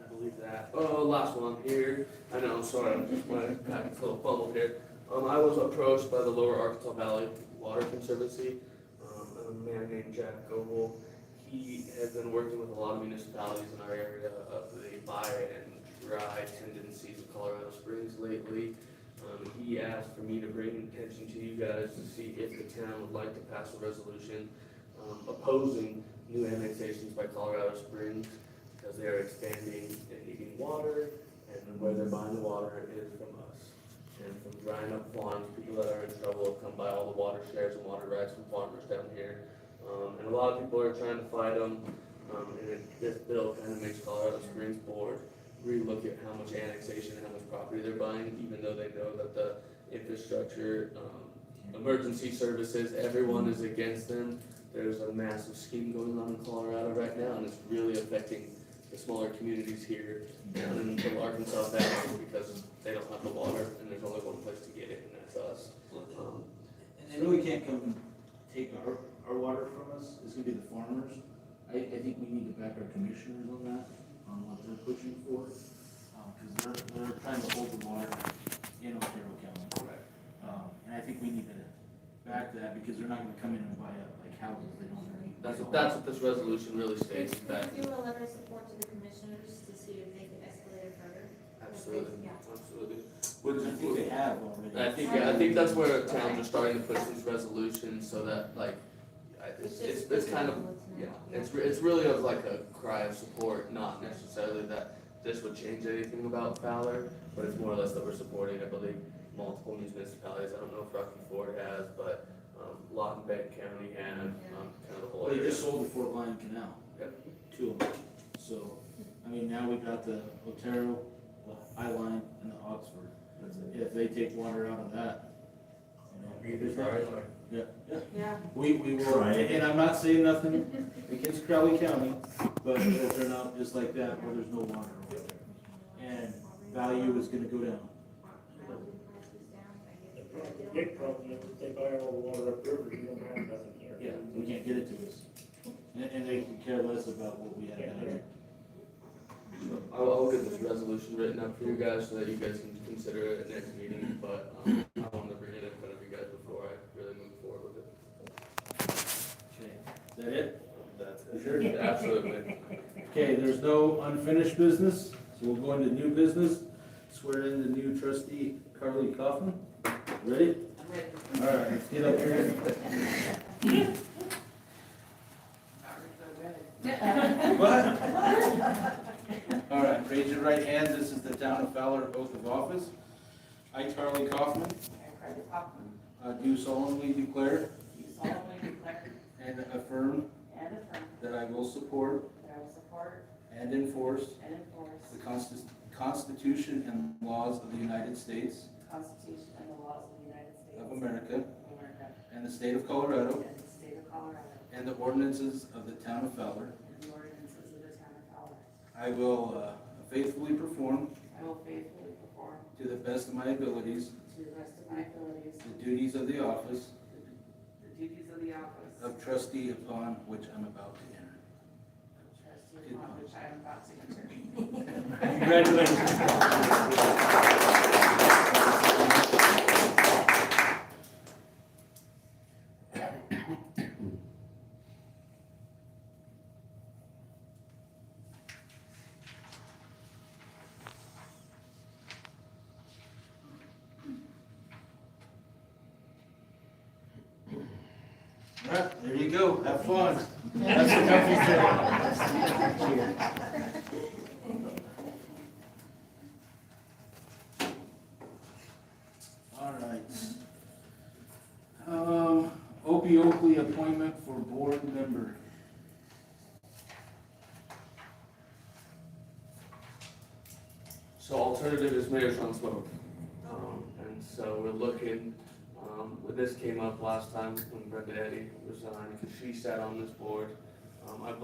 Speaker 6: I believe that. Oh, last one here. I know, sorry, I'm just my packet's a little fumbled here. I was approached by the Lower Arkansas Valley Water Conservancy, a man named Jack Goble. He has been working with a lot of municipalities in our area of the buy and dry tendencies of Colorado Springs lately. He asked for me to bring attention to you guys to see if the town would like to pass a resolution opposing new annexations by Colorado Springs, because they are expanding and needing water, and where they're buying the water is from us. And from drying up farms, people that are in trouble come by all the water shares and water rights from farmers down here. And a lot of people are trying to fight them, this bill kind of makes Colorado Springs Board relook at how much annexation, how much property they're buying, even though they know that the infrastructure, emergency services, everyone is against them. There's a massive scheme going on in Colorado right now, and it's really affecting the smaller communities here down in the Arkansas Valley because they don't have the water and there's only one place to get it, and that's us.
Speaker 2: And they really can't come and take our water from us, it's gonna be the farmers. I think we need to back our commissioners on that, on what they're pushing for, cause they're trying to hold the water in Otero County.
Speaker 6: Right.
Speaker 2: And I think we need to back that, because they're not gonna come in and buy up like houses they don't need.
Speaker 6: That's what this resolution really states, that
Speaker 11: Do a letter of support to the commissioners to see if they can escalate it further.
Speaker 6: absolutely,
Speaker 11: Yeah.
Speaker 6: absolutely.
Speaker 2: I think they have already.
Speaker 6: I think that's where towns are starting to push these resolutions so that like, it's kind of, yeah, it's really of like a cry of support, not necessarily that this would change anything about Fowler, but it's more or less that we're supporting, I believe, multiple municipalities. I don't know if Rocky Ford has, but, Lawton Bank County has, kind of the whole
Speaker 2: Well, they
Speaker 6: area.
Speaker 2: just sold the Fort Lyon Canal.
Speaker 6: Yep.
Speaker 2: Two of them. So, I mean, now we got the Otero, the High Line, and the Oxford. If they take water out of that, you know, there's not. Yeah, yeah.
Speaker 1: Yeah.
Speaker 2: We will, and I'm not saying nothing against Crowley County, but it'll turn out just like that, where there's no water over there. And value is gonna go down.
Speaker 7: The big problem is if they buy all the water upriver, you don't have nothing here.
Speaker 2: Yeah, we can't get it to us. And they can care less about what we have down here.
Speaker 6: I'll get this resolution written up for you guys so that you guys can consider it at next meeting, but, I wanted to bring it in front of you guys before I really move forward with it.
Speaker 2: Okay, is that it?
Speaker 6: That's
Speaker 2: You sure?
Speaker 6: Absolutely.
Speaker 2: Okay, there's no unfinished business, so we'll go into new business. Swear in the new trustee Carly Kaufman. Ready?
Speaker 1: I'm ready.
Speaker 2: All right, let's get up here. What? All right, raise your right hand. This is the Town of Fowler oath of office. I, Carly Kaufman, do solemnly declare and affirm that I will support and enforce the Constitution and laws of the United States
Speaker 9: Constitution and the laws of the United States
Speaker 2: of America
Speaker 9: of America
Speaker 2: and the state of Colorado
Speaker 9: and the state of Colorado
Speaker 2: and the ordinances of the Town of Fowler.
Speaker 9: and the ordinances of the town of Fowler.
Speaker 2: I will faithfully perform
Speaker 9: I will faithfully perform
Speaker 2: to the best of my abilities
Speaker 9: to the best of my abilities
Speaker 2: the duties of the office
Speaker 9: the duties of the office
Speaker 2: of trustee upon which I'm about to enter.
Speaker 9: of trustee upon which I am about to enter.
Speaker 2: Congratulations. All right, there you go. Have fun. That's the couple All right. Opie Oakley appointment for board member.
Speaker 6: So alternative is Mayor Sean Smoke. And so we're looking, when this came up last time, when Brenda Eddy resigned, because she sat on this board. I believe